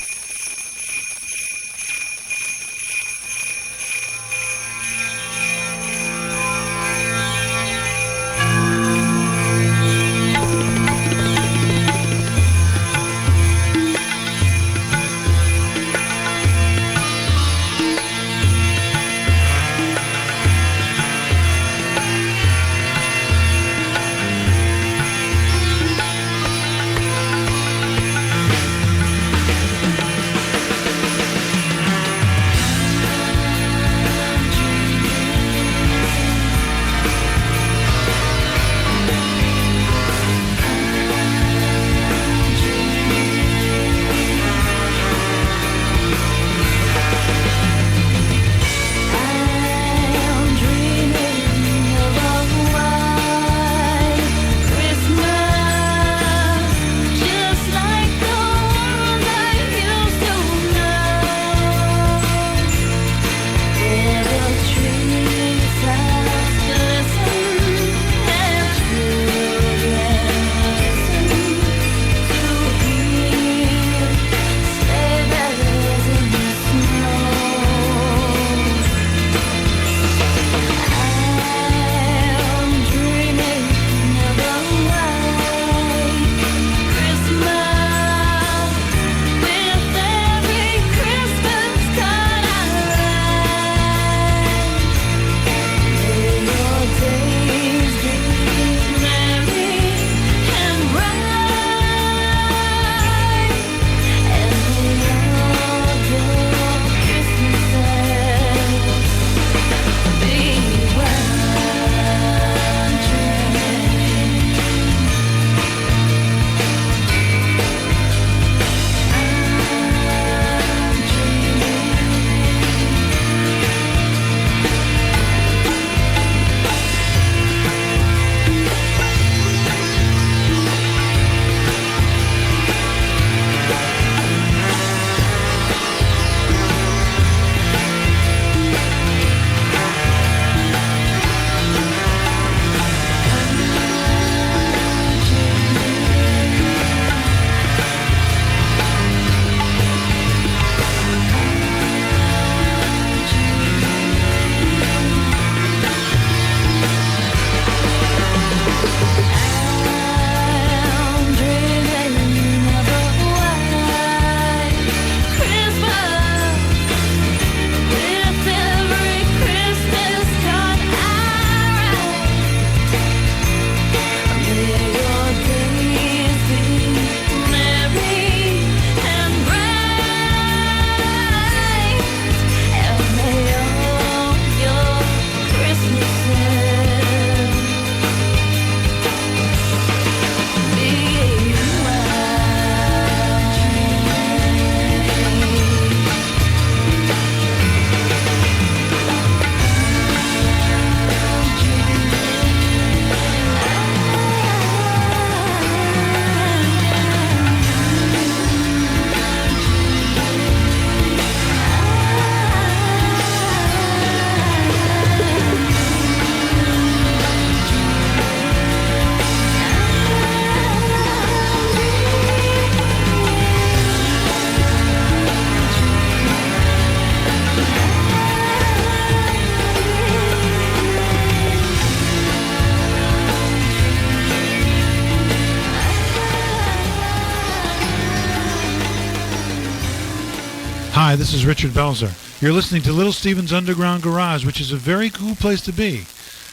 Hi, this is Richard Belzer. You're listening to Little Steven's Underground Garage, which is a very cool place to be.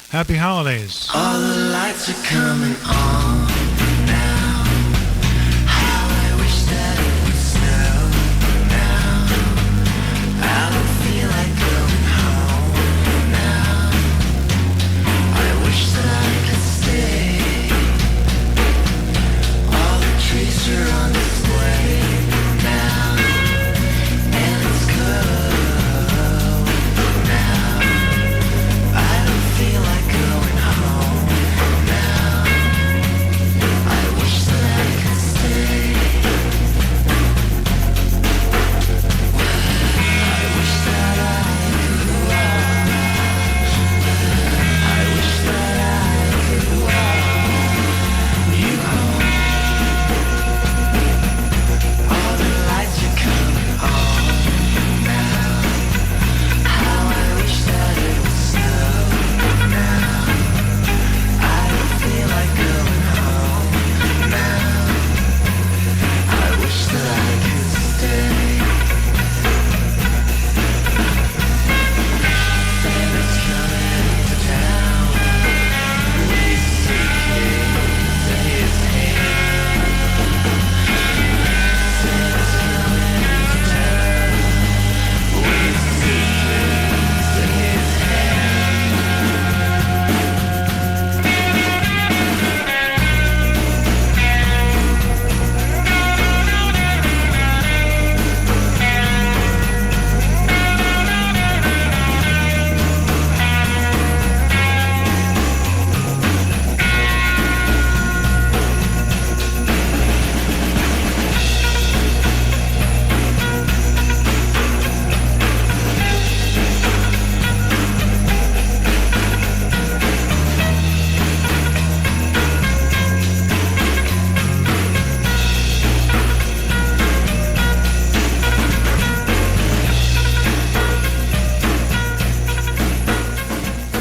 Happy holidays. All the lights are coming on now. How I wish that it would snow now. I don't feel like going home now. I wish that I could stay. All the trees are on display now. And it's cold now. I don't feel like going home now. I wish that I could stay. I wish that I could walk. I wish that I could walk you home. All the lights are coming on now. How I wish that it would snow now. I don't feel like going home now. I wish that I could stay. Santa's coming to town with his suitcase in his hand. Santa's coming to town with his suitcase in his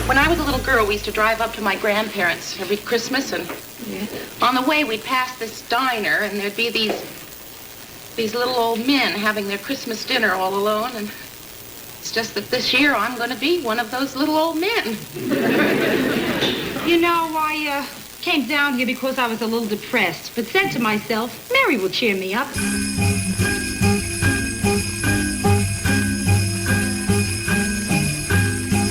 When I was a little girl, we used to drive up to my grandparents every Christmas, and on the way we'd pass this diner, and there'd be these little old men having their Christmas dinner all alone, and it's just that this year I'm going to be one of those little old men. You know, I came down here because I was a little depressed, but said to myself, Mary will cheer me up.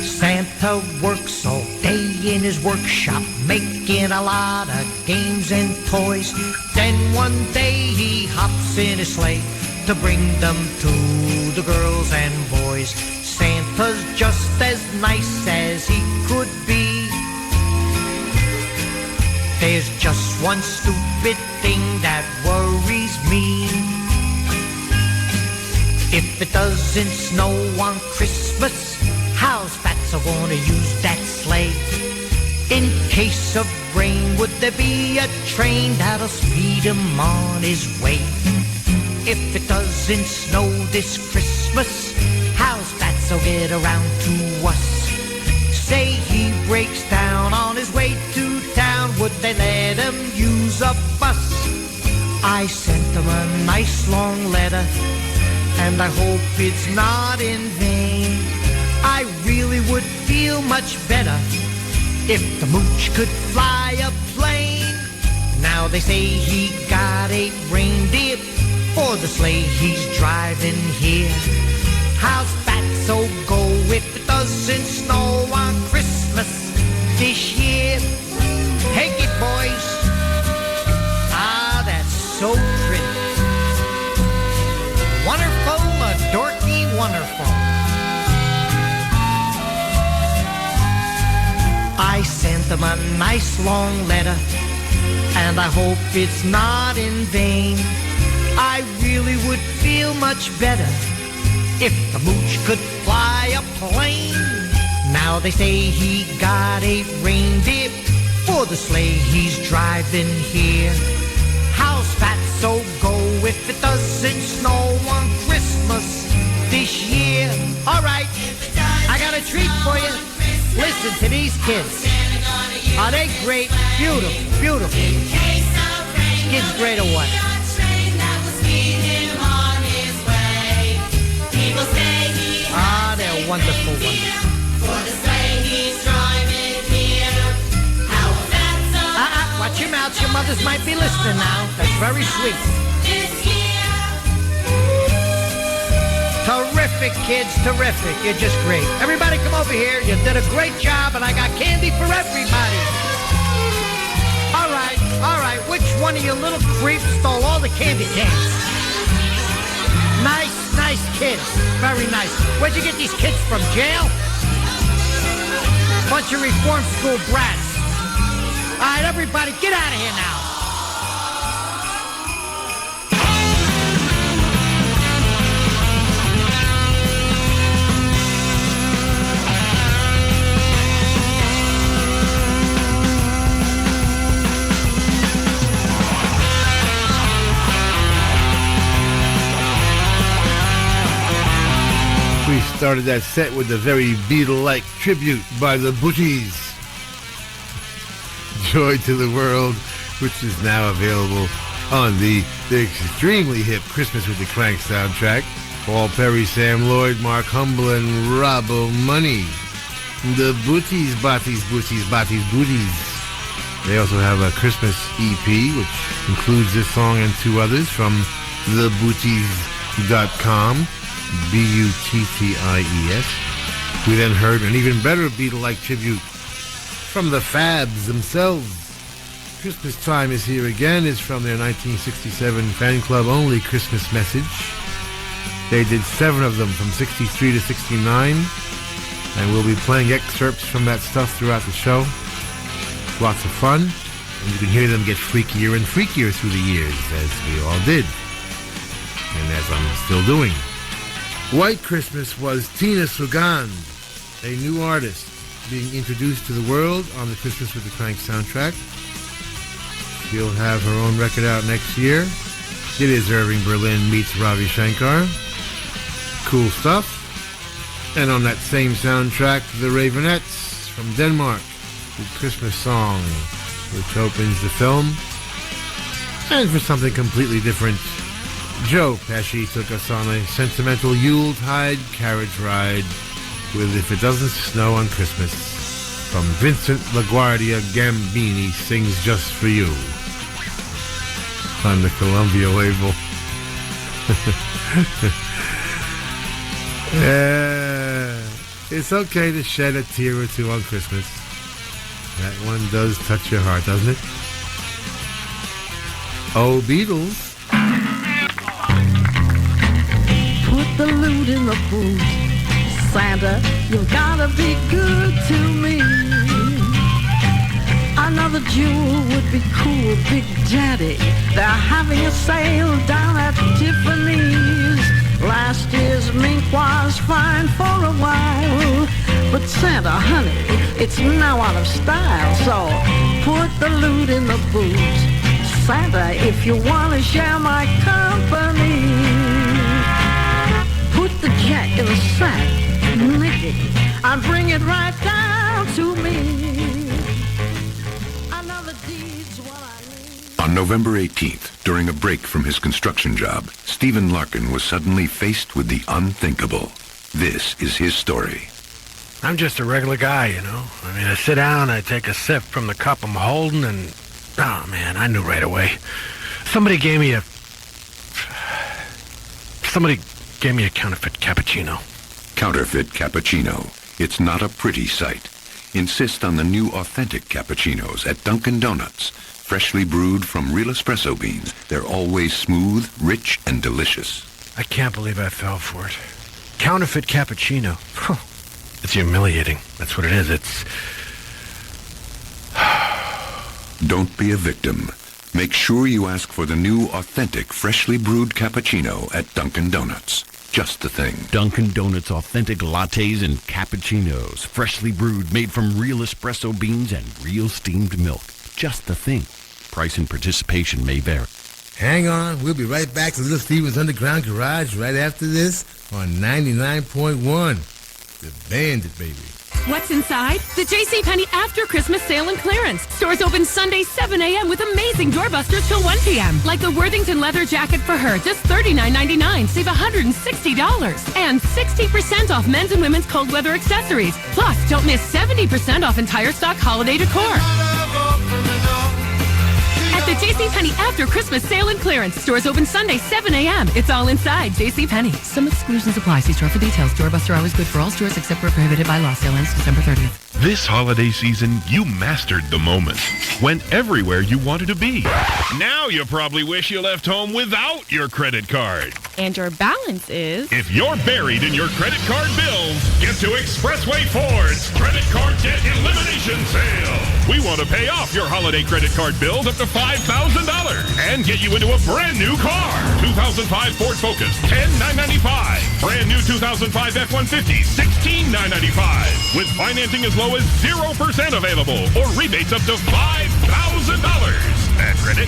Santa works all day in his workshop, making a lot of games and toys. Then one day he hops in his sleigh to bring them to the girls and boys. Santa's just as nice as he could be. There's just one stupid thing that worries me. If it doesn't snow on Christmas, how's Fatso gonna use that sleigh? In case of rain, would there be a train that'll speed him on his way? If it doesn't snow this Christmas, how's Fatso get around to us? Say he breaks down on his way to town, would they let him use a bus? I sent him a nice long letter, and I hope it's not in vain. I really would feel much better if the mooch could fly a plane. Now they say he got 8 reindeer for the sleigh he's driving here. How's Fatso go if it doesn't snow on Christmas this year? Hey, it boys. Ah, that's so pretty. Wonderful, a dorky wonderful. I sent them a nice long letter, and I hope it's not in vain. I really would feel much better if the mooch could fly a plane. Now they say he got 8 reindeer for the sleigh he's driving here. How's Fatso go if it doesn't snow on Christmas this year? All right, I got a treat for you. Listen to these kids. Are they great? Beautiful, beautiful. Kids great or what? wonderful, wonderful. Watch your mouth. Your mothers might be listening now. That's very sweet. Terrific, kids. Terrific. You're just great. Everybody come over here. You did a great job, and I got candy for everybody. All right. Which one of you little creeps stole all the candy canes? Nice kids. Very nice. Where'd you get these kids from, jail? Bunch of reform school brats. All right, everybody, get out of here now. We started that set with a very Beatle-like tribute by the Booties. Joy to the World, which is now available on the extremely hip Christmas with the Crank soundtrack. Paul Perry, Sam Lloyd, Mark Humble, and Robbo Money. The Booties, Botties, Booties, Botties, Booties. They also have a Christmas EP, which includes this song and two others from thebooties.com, Butties. We then heard an even better Beatle-like tribute from the Fabs themselves. Christmas Time is Here Again is from their 1967 fan club only Christmas message. They did 7 of them from 63 to 69, and we'll be playing excerpts from that stuff throughout the show. Lots of fun, and you can hear them get freakier and freakier through the years, as we all did, and as I'm still doing. White Christmas was Tina Sugand, a new artist being introduced to the world on the Christmas with the Crank soundtrack. She'll have her own record out next year. It is Irving Berlin meets Ravi Shankar. Cool stuff. And on that same soundtrack, the Ravenettes from Denmark, the Christmas song, which opens the film. And for something completely different, Joe Pesci took us on a sentimental Yuletide carriage ride with If It Doesn't Snow on Christmas from Vincent LaGuardia Gambini Sings Just For You on the Columbia label. It's okay to shed a tear or two on Christmas. That one does touch your heart, doesn't it? Oh, Beatles. Put the loot in the boot. Santa, you've gotta be good to me. Another jewel would be cool, Big Daddy. They're having a sale down at Tiffany's. Last year's mink was fine for a while, but Santa, honey, it's now out of style. So put the loot in the boot. Santa, if you want to share my company, put the jet in the sack. Nicky, I bring it right down to me. Another deed's what I need. On November 18th, during a break from his construction job, Stephen Larkin was suddenly faced with the unthinkable. This is his story. I'm just a regular guy, you know. I mean, I sit down, I take a sip from the cup I'm holding, and, oh, man, I knew right away. Somebody gave me a counterfeit cappuccino. Counterfeit cappuccino. It's not a pretty sight. Insist on the new authentic cappuccinos at Dunkin' Donuts. Freshly brewed from real espresso beans. They're always smooth, rich, and delicious. I can't believe I fell for it. Counterfeit cappuccino. It's humiliating. That's what it is. It's... Don't be a victim. Make sure you ask for the new authentic freshly brewed cappuccino at Dunkin' Donuts. Just the thing. Dunkin' Donuts authentic lattes and cappuccinos. Freshly brewed, made from real espresso beans and real steamed milk. Just the thing. Price and participation may vary. Hang on, we'll be right back to Little Steven's Underground Garage right after this on 99.1. The Bandit, baby. What's inside? The JCPenney After Christmas Sale and Clearance. Stores open Sunday 7 a.m. with amazing doorbusters till 1 p.m. Like the Worthington leather jacket for her, just $39.99. Save $160. And 60% off men's and women's cold weather accessories. Plus, don't miss 70% off entire stock holiday decor. At the JCPenney After Christmas Sale and Clearance. Stores open Sunday 7 a.m. It's all inside JCPenney. Some exclusions apply. See store for details. Doorbuster always good for all stores except where prohibited by law. Sale ends December 30th. This holiday season, you mastered the moment. Went everywhere you wanted to be. Now you probably wish you left home without your credit card. And your balance is... If you're buried in your credit card bills, get to Expressway Ford's Credit Card Debt Elimination Sale. We want to pay off your holiday credit card bills up to $5,000 and get you into a brand new car. 2005 Ford Focus, $10,995. Brand new 2005 F-150, $16,995. With financing as low as 0% available or rebates up to $5,000. Bad credit,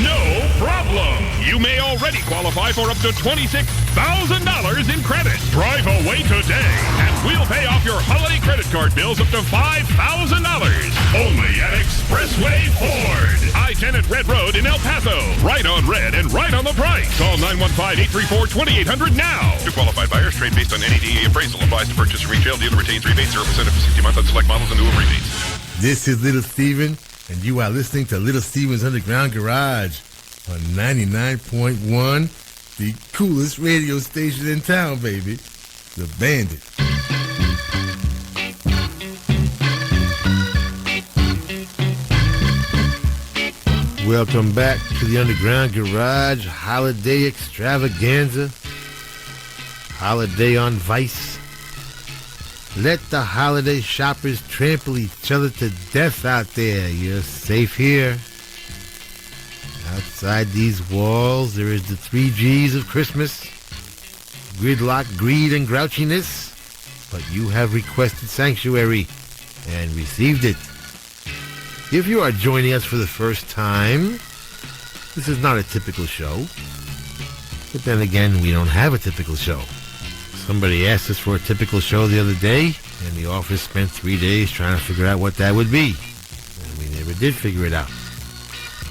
no problem. You may already qualify for up to $26,000 in credit. Drive away today, and we'll pay off your holiday credit card bills up to $5,000. Only at Expressway Ford. I-10 at Red Road in El Paso. Right on red and right on the price. Call 915-834-2800 now. To qualified buyers, trade based on NADA appraisal. Applies to purchase and retail. Dealer retains rebates 0% for 60 months on select models and new rebates. This is Little Steven, and you are listening to Little Steven's Underground Garage on 99.1, the coolest radio station in town, baby. The Bandit. Welcome back to the Underground Garage Holiday Extravaganza. Holiday on Vice. Let the holiday shoppers trample each other to death out there. You're safe here. Outside these walls, there is the 3 G's of Christmas. Gridlock, greed, and grouchiness. But you have requested sanctuary and received it. If you are joining us for the first time, this is not a typical show. But then again, we don't have a typical show. Somebody asked us for a typical show the other day, and the office spent 3 days trying to figure out what that would be. And we never did figure it out.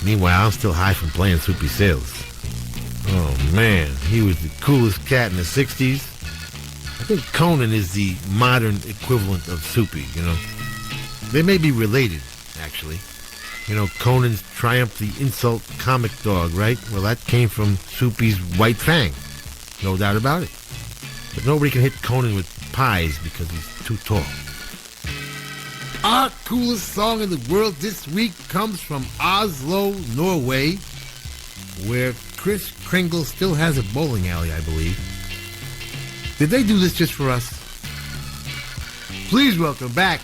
Meanwhile, I'm still high from playing Soupy Sales. Oh, man, he was the coolest cat in the 60s. I think Conan is the modern equivalent of Soupy, you know. They may be related, actually. You know, Conan's Triumph the Insult comic dog, right? Well, that came from Soupy's White Fang. No doubt about it. But nobody can hit Conan with pies because he's too tall. Our coolest song in the world this week comes from Oslo, Norway, where Kris Kringle still has a bowling alley, I believe. Did they do this just for us? Please welcome back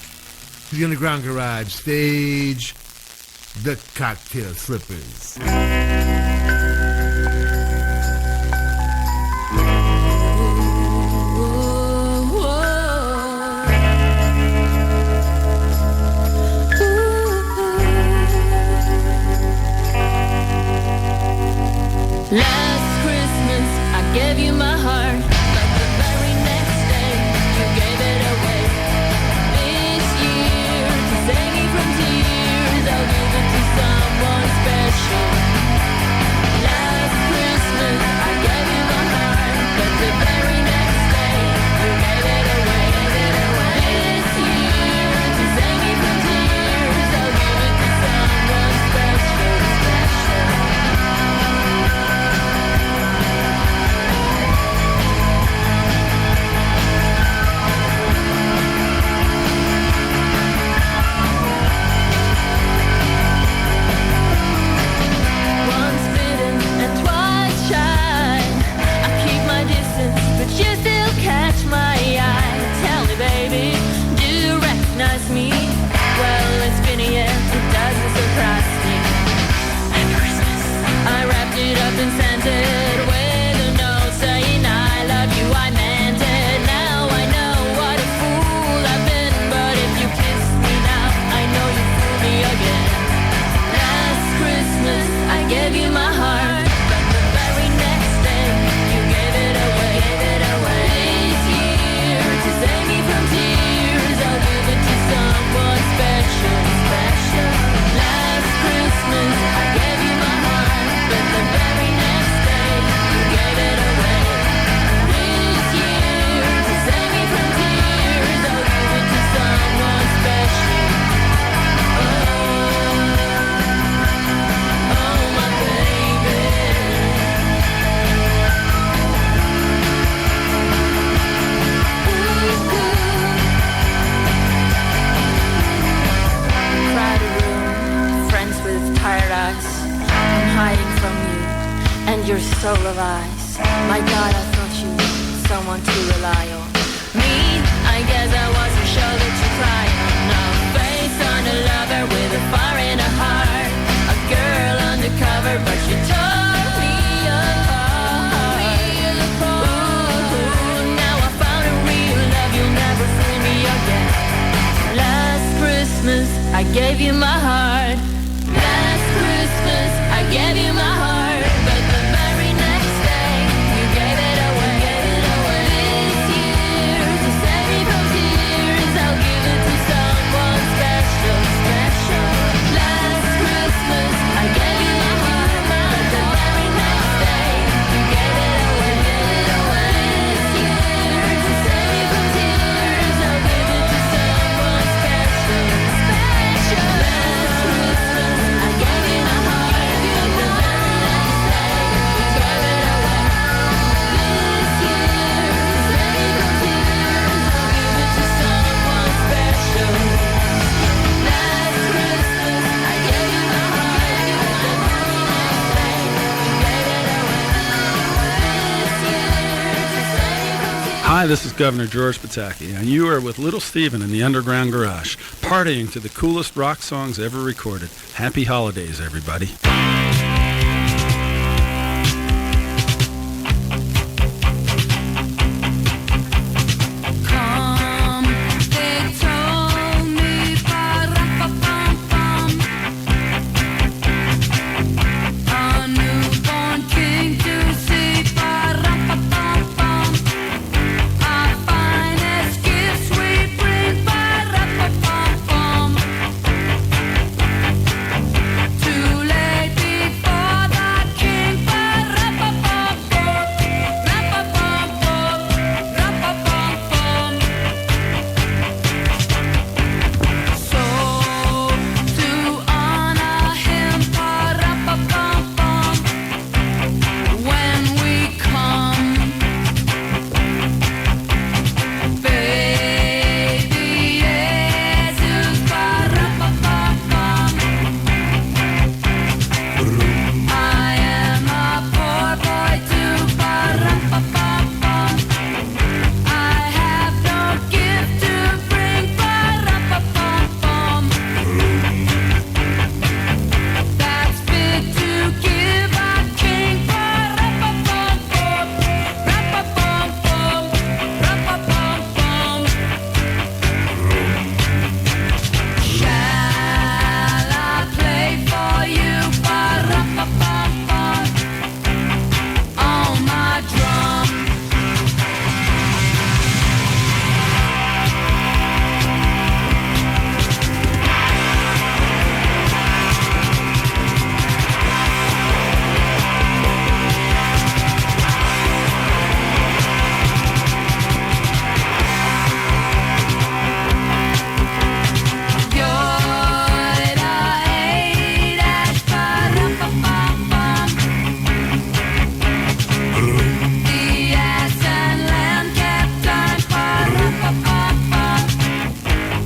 to the Underground Garage stage, the Cocktail Slippers. Last Christmas, I gave you my heart, but the very next day, you gave it away. This year, to save me from tears, I'll give it to someone special. Last Christmas, I gave you my heart, but the very next day, you gave it away. This year, to save me from tears, I'll give it to someone special. eyes. My God, I thought you were someone to rely on. Me, I guess I was a shoulder to cry on. A face on a lover with a fire in her heart. A girl undercover, but she tore me apart. Ooh, now I found a real love, you'll never fool me again. Last Christmas, I gave you my heart. Last Christmas, I gave you my heart. But the very next day, you gave it away. This year, to save me from tears, I'll give it to someone special, special. Last Christmas, I gave you my heart. But the very next day, you gave it away. This year, to save me from tears, I'll give it to someone special, special. Last Christmas, I gave you my heart. But the very next day, you gave it away. This year, to save me from tears, I'll give it to someone special. Last Christmas, I gave you my heart. But the very next day, you gave it away. This year, to save me from tears. Hi, this is Governor George Pataki, and you are with Little Steven in the Underground Garage, partying to the coolest rock songs ever recorded. Happy holidays, everybody. Come, they told me, ba-rum-pa-pum-pum, a newborn king to see, ba-rum-pa-pum-pum, our finest gifts we bring, ba-rum-pa-pum-pum, to lay before the king, ba-rum-pa-pum-pum, rum-pa-pum-pum, rum-pa-pum-pum. So to honor him, ba-rum-pa-pum-pum, when we come, baby Jesus, ba-rum-pa-pum-pum. I am a poor boy too, ba-rum-pa-pum-pum. I have no gift to bring, ba-rum-pa-pum-pum. That's fit to give a king, ba-rum-pa-pum-pum, rum-pa-pum-pum, rum-pa-pum-pum. Shall I play for you, ba-rum-pa-pum-pum, on my drum? You're the A-dash, ba-rum-pa-pum-pum. The ass and lamb kept time, ba-rum-pa-pum-pum.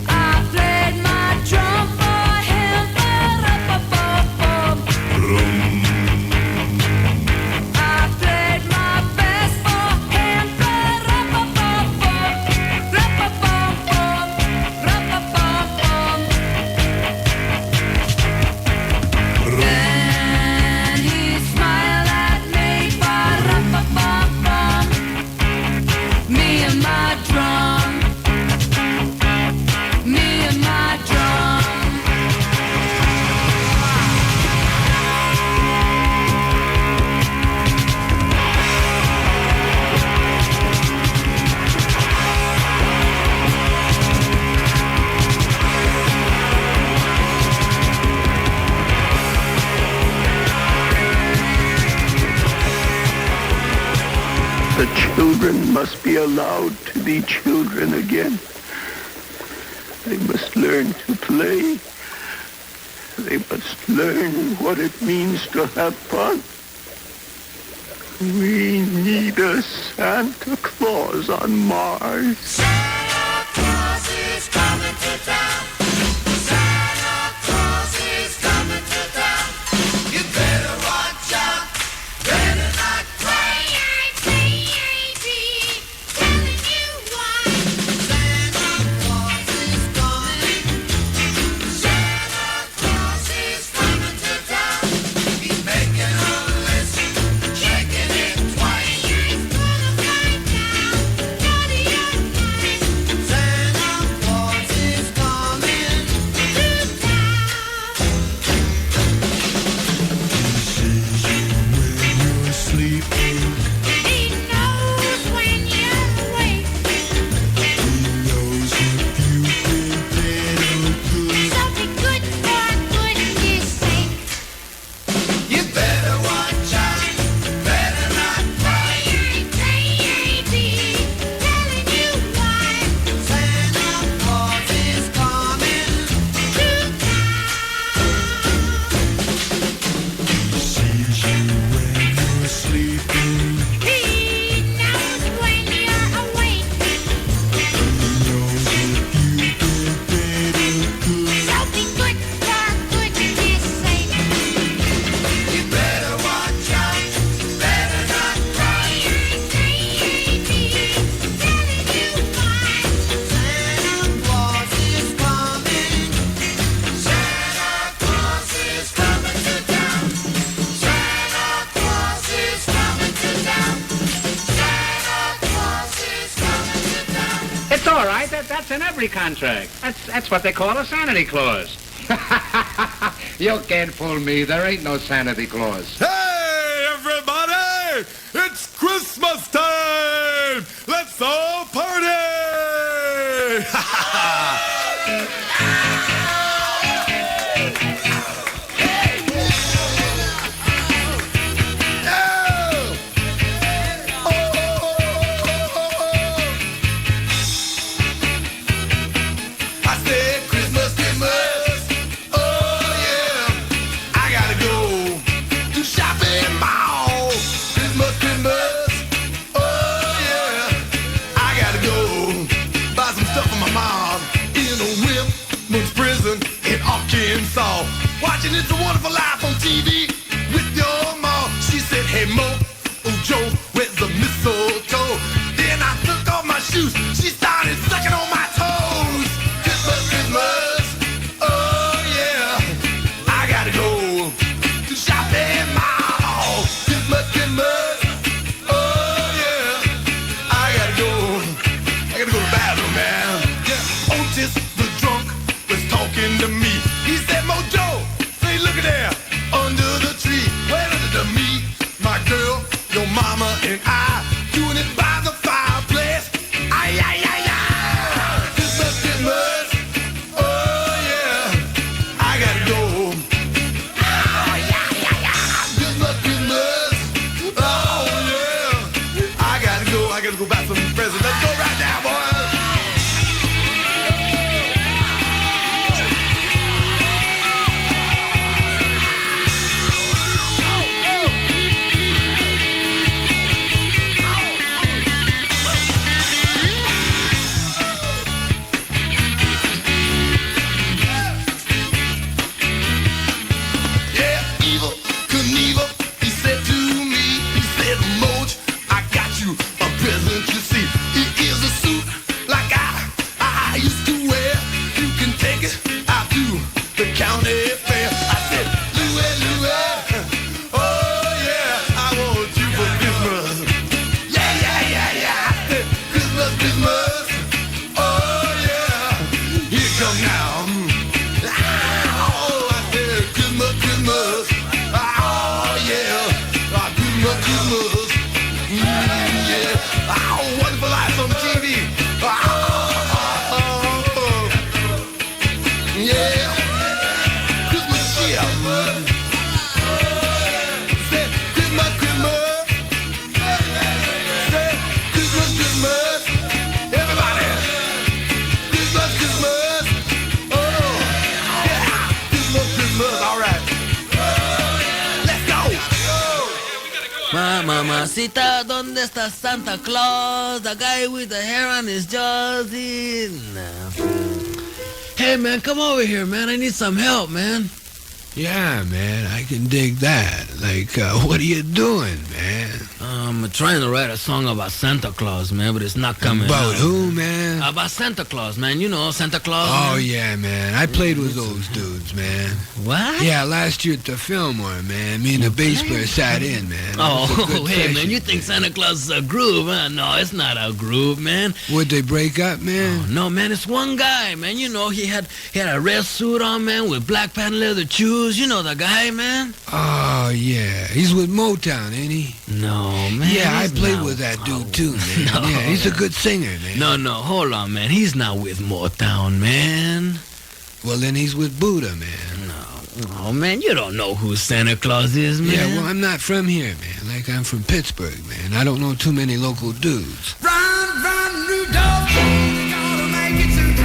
I played my drum for him, ba-rum-pa-pum-pum. I played my best for him, ba-rum-pa-pum-pum, rum-pa-pum-pum, rum-pa-pum-pum. Then he smiled at me, ba-rum-pa-pum-pum. Me and my drum, me and my drum. The children must be allowed to be children again. They must learn to play. They must learn what it means to have fun. We need a Santa Claus on Mars. Santa Claus is coming to town. Santa Claus is coming to town. You better watch out. Better not cry all right. That's in every contract. That's what they call a sanity clause. You can't fool me. There ain't no sanity clause. Hey, everybody! It's Christmas time! Let's all party! Arkansas, watching It's a Wonderful Life on TV with your mom. She said, hey, Mo, oh, Joe, where's the mistletoe? Then I took off my shoes. She started sucking on my toes. Christmas, Christmas, oh, yeah. I gotta go to shopping mall. Christmas, Christmas, oh, yeah. I gotta go to the bathroom, man. Yeah, Otis, the drunk, was talking to me. He said, Mojo, say, look at there, under the tree. Well, to me, my girl, your mama, and I, doing it by the fireplace. Ay, ay, ay, ay. Christmas, Christmas, oh, yeah, I gotta go. Oh, yeah, yeah, yeah. Christmas, Christmas, oh, yeah, I gotta go buy some presents. Let's go right now, boys. Mamacita, ¿dónde está Santa Claus? The guy with the hair on his jaws. Hey, man, come over here, man. I need some help, man. Yeah, man, I can dig that. Like, what are you doing, man? I'm trying to write a song about Santa Claus, man, but it's not coming About out. who, man? About Santa Claus, man. You know Santa Claus. Oh, man? yeah, man. I played with those dudes, man. What? Yeah, last year at the Fillmore, man. Me and the bass player sat in, man. Oh, hey, man, you think Santa Claus is a groove, huh? No, it's not a groove, man. Would they break up, man? Oh, no, man, it's one guy, man. You know, he had a red suit on, man, with black patent leather shoes. You know the guy, man? Oh, yeah. He's with Motown, ain't he? No, man. Yeah, I played with that dude, too, man. No. Yeah, he's a good singer, man. No, hold on, man. He's not with Motown, man. Well, then he's with Buddha, man. No. Oh, man, you don't know who Santa Claus is, man. Yeah, well, I'm not from here, man. Like, I'm from Pittsburgh, man. I don't know too many local dudes. Run, run, Rudolph, you're gonna make it to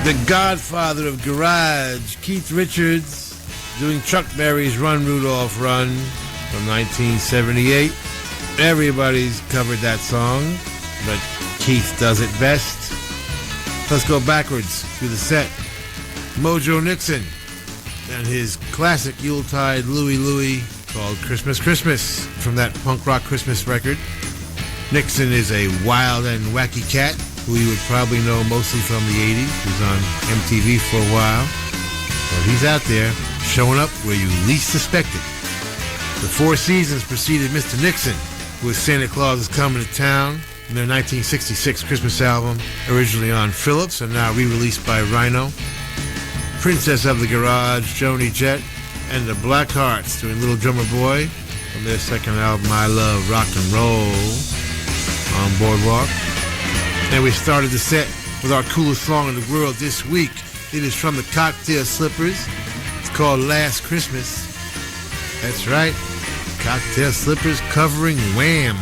The godfather of garage, Keith Richards, doing Chuck Berry's Run, Rudolph, Run from 1978. Everybody's covered that song, but Keith does it best. Let's go backwards through the set. Mojo Nixon and his classic Yuletide Louie Louie called Christmas Christmas from that punk rock Christmas record. Nixon is a wild and wacky cat who you would probably know mostly from the 80s. He was on MTV for a while. But he's out there showing up where you least suspect it. The Four Seasons preceded Mr. Nixon with Santa Claus is Coming to Town in their 1966 Christmas album, originally on Philips and now re-released by Rhino. Princess of the Garage, Joni Jett, and the Black Hearts doing Little Drummer Boy from their second album, I Love Rock and Roll, on Boardwalk. And we started the set with our coolest song in the world this week. It is from the Cocktail Slippers. It's called Last Christmas. That's right. Cocktail Slippers covering Wham.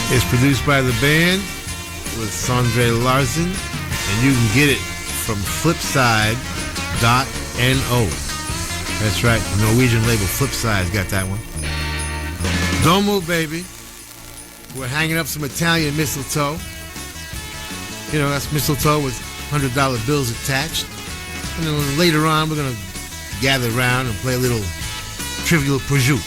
It's produced by the band with Sondre Larsen, and you can get it from flipside.no. That's right, the Norwegian label Flipside's got that one. Don't move, baby. We're hanging up some Italian mistletoe. You know, that's mistletoe with $100 bills attached. And then later on, we're going to gather around and play a little Trivial Pursuit.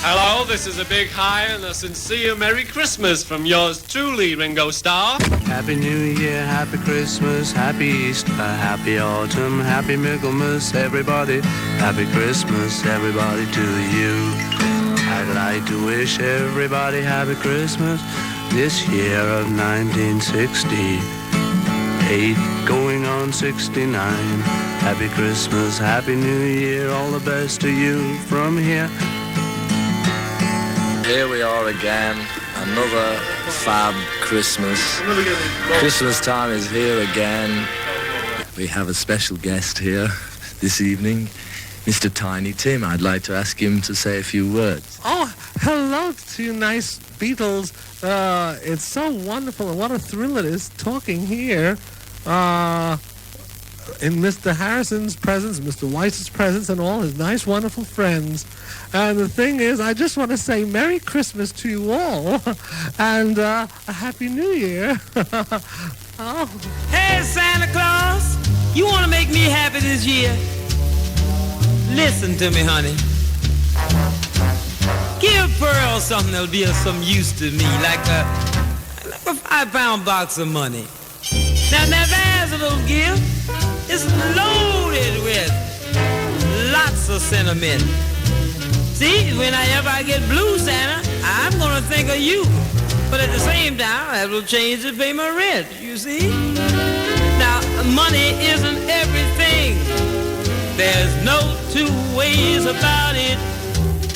Hello, this is a big hi and a sincere Merry Christmas from yours truly, Ringo Starr. Happy New Year, Happy Christmas, Happy Easter, Happy Autumn, Happy Michaelmas, everybody. Happy Christmas, everybody, to you. I'd like to wish everybody Happy Christmas this year of 1968, going on 69. Happy Christmas, Happy New Year, all the best to you from here. Here we are again, another fab Christmas. Christmas time is here again. We have a special guest here this evening, Mr. Tiny Tim. I'd like to ask him to say a few words. Oh, hello to you nice Beatles. It's so wonderful and what a thrill it is talking here in Mr. Harrison's presence, Mr. Weiss's presence, and all his nice, wonderful friends. And the thing is, I just want to say Merry Christmas to you all and a Happy New Year. Oh. Hey, Santa Claus, you want to make me happy this year? Listen to me, honey. Give Pearl something that'll be of some use to me, like a 5-pound box of money. Now there's a little gift. It's loaded with lots of sentiment. See, whenever I get blue, Santa, I'm gonna think of you. But at the same time, I will change to pay my rent, you see? Now, money isn't everything. There's no two ways about it.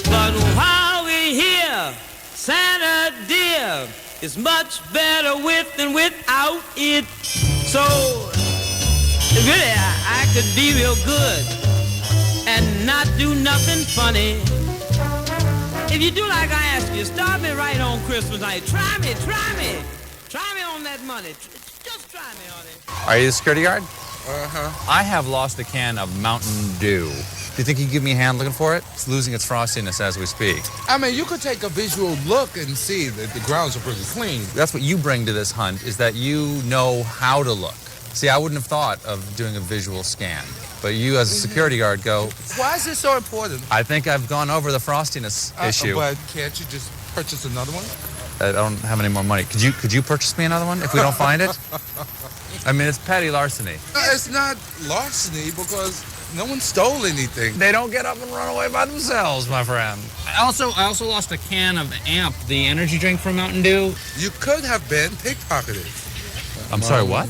But while we're here, Santa dear, it's much better with than without it. So, really, I could be real good and not do nothing funny. If you do like I ask you, start me right on Christmas night. Try me. Try me on that money. Just try me on it. Are you the security guard? Uh-huh. I have lost a can of Mountain Dew. Do you think you can give me a hand looking for it? It's losing its frostiness as we speak. I mean, you could take a visual look and see that the grounds are pretty clean. That's what you bring to this hunt, is that you know how to look. See, I wouldn't have thought of doing a visual scan. But you, as a security guard, go... Why is it so important? I think I've gone over the frostiness issue. But can't you just purchase another one? I don't have any more money. Could you purchase me another one if we don't find it? I mean, it's petty larceny. No, it's not larceny because no one stole anything. They don't get up and run away by themselves, my friend. I also lost a can of Amp, the energy drink from Mountain Dew. You could have been pickpocketed. I'm sorry, what?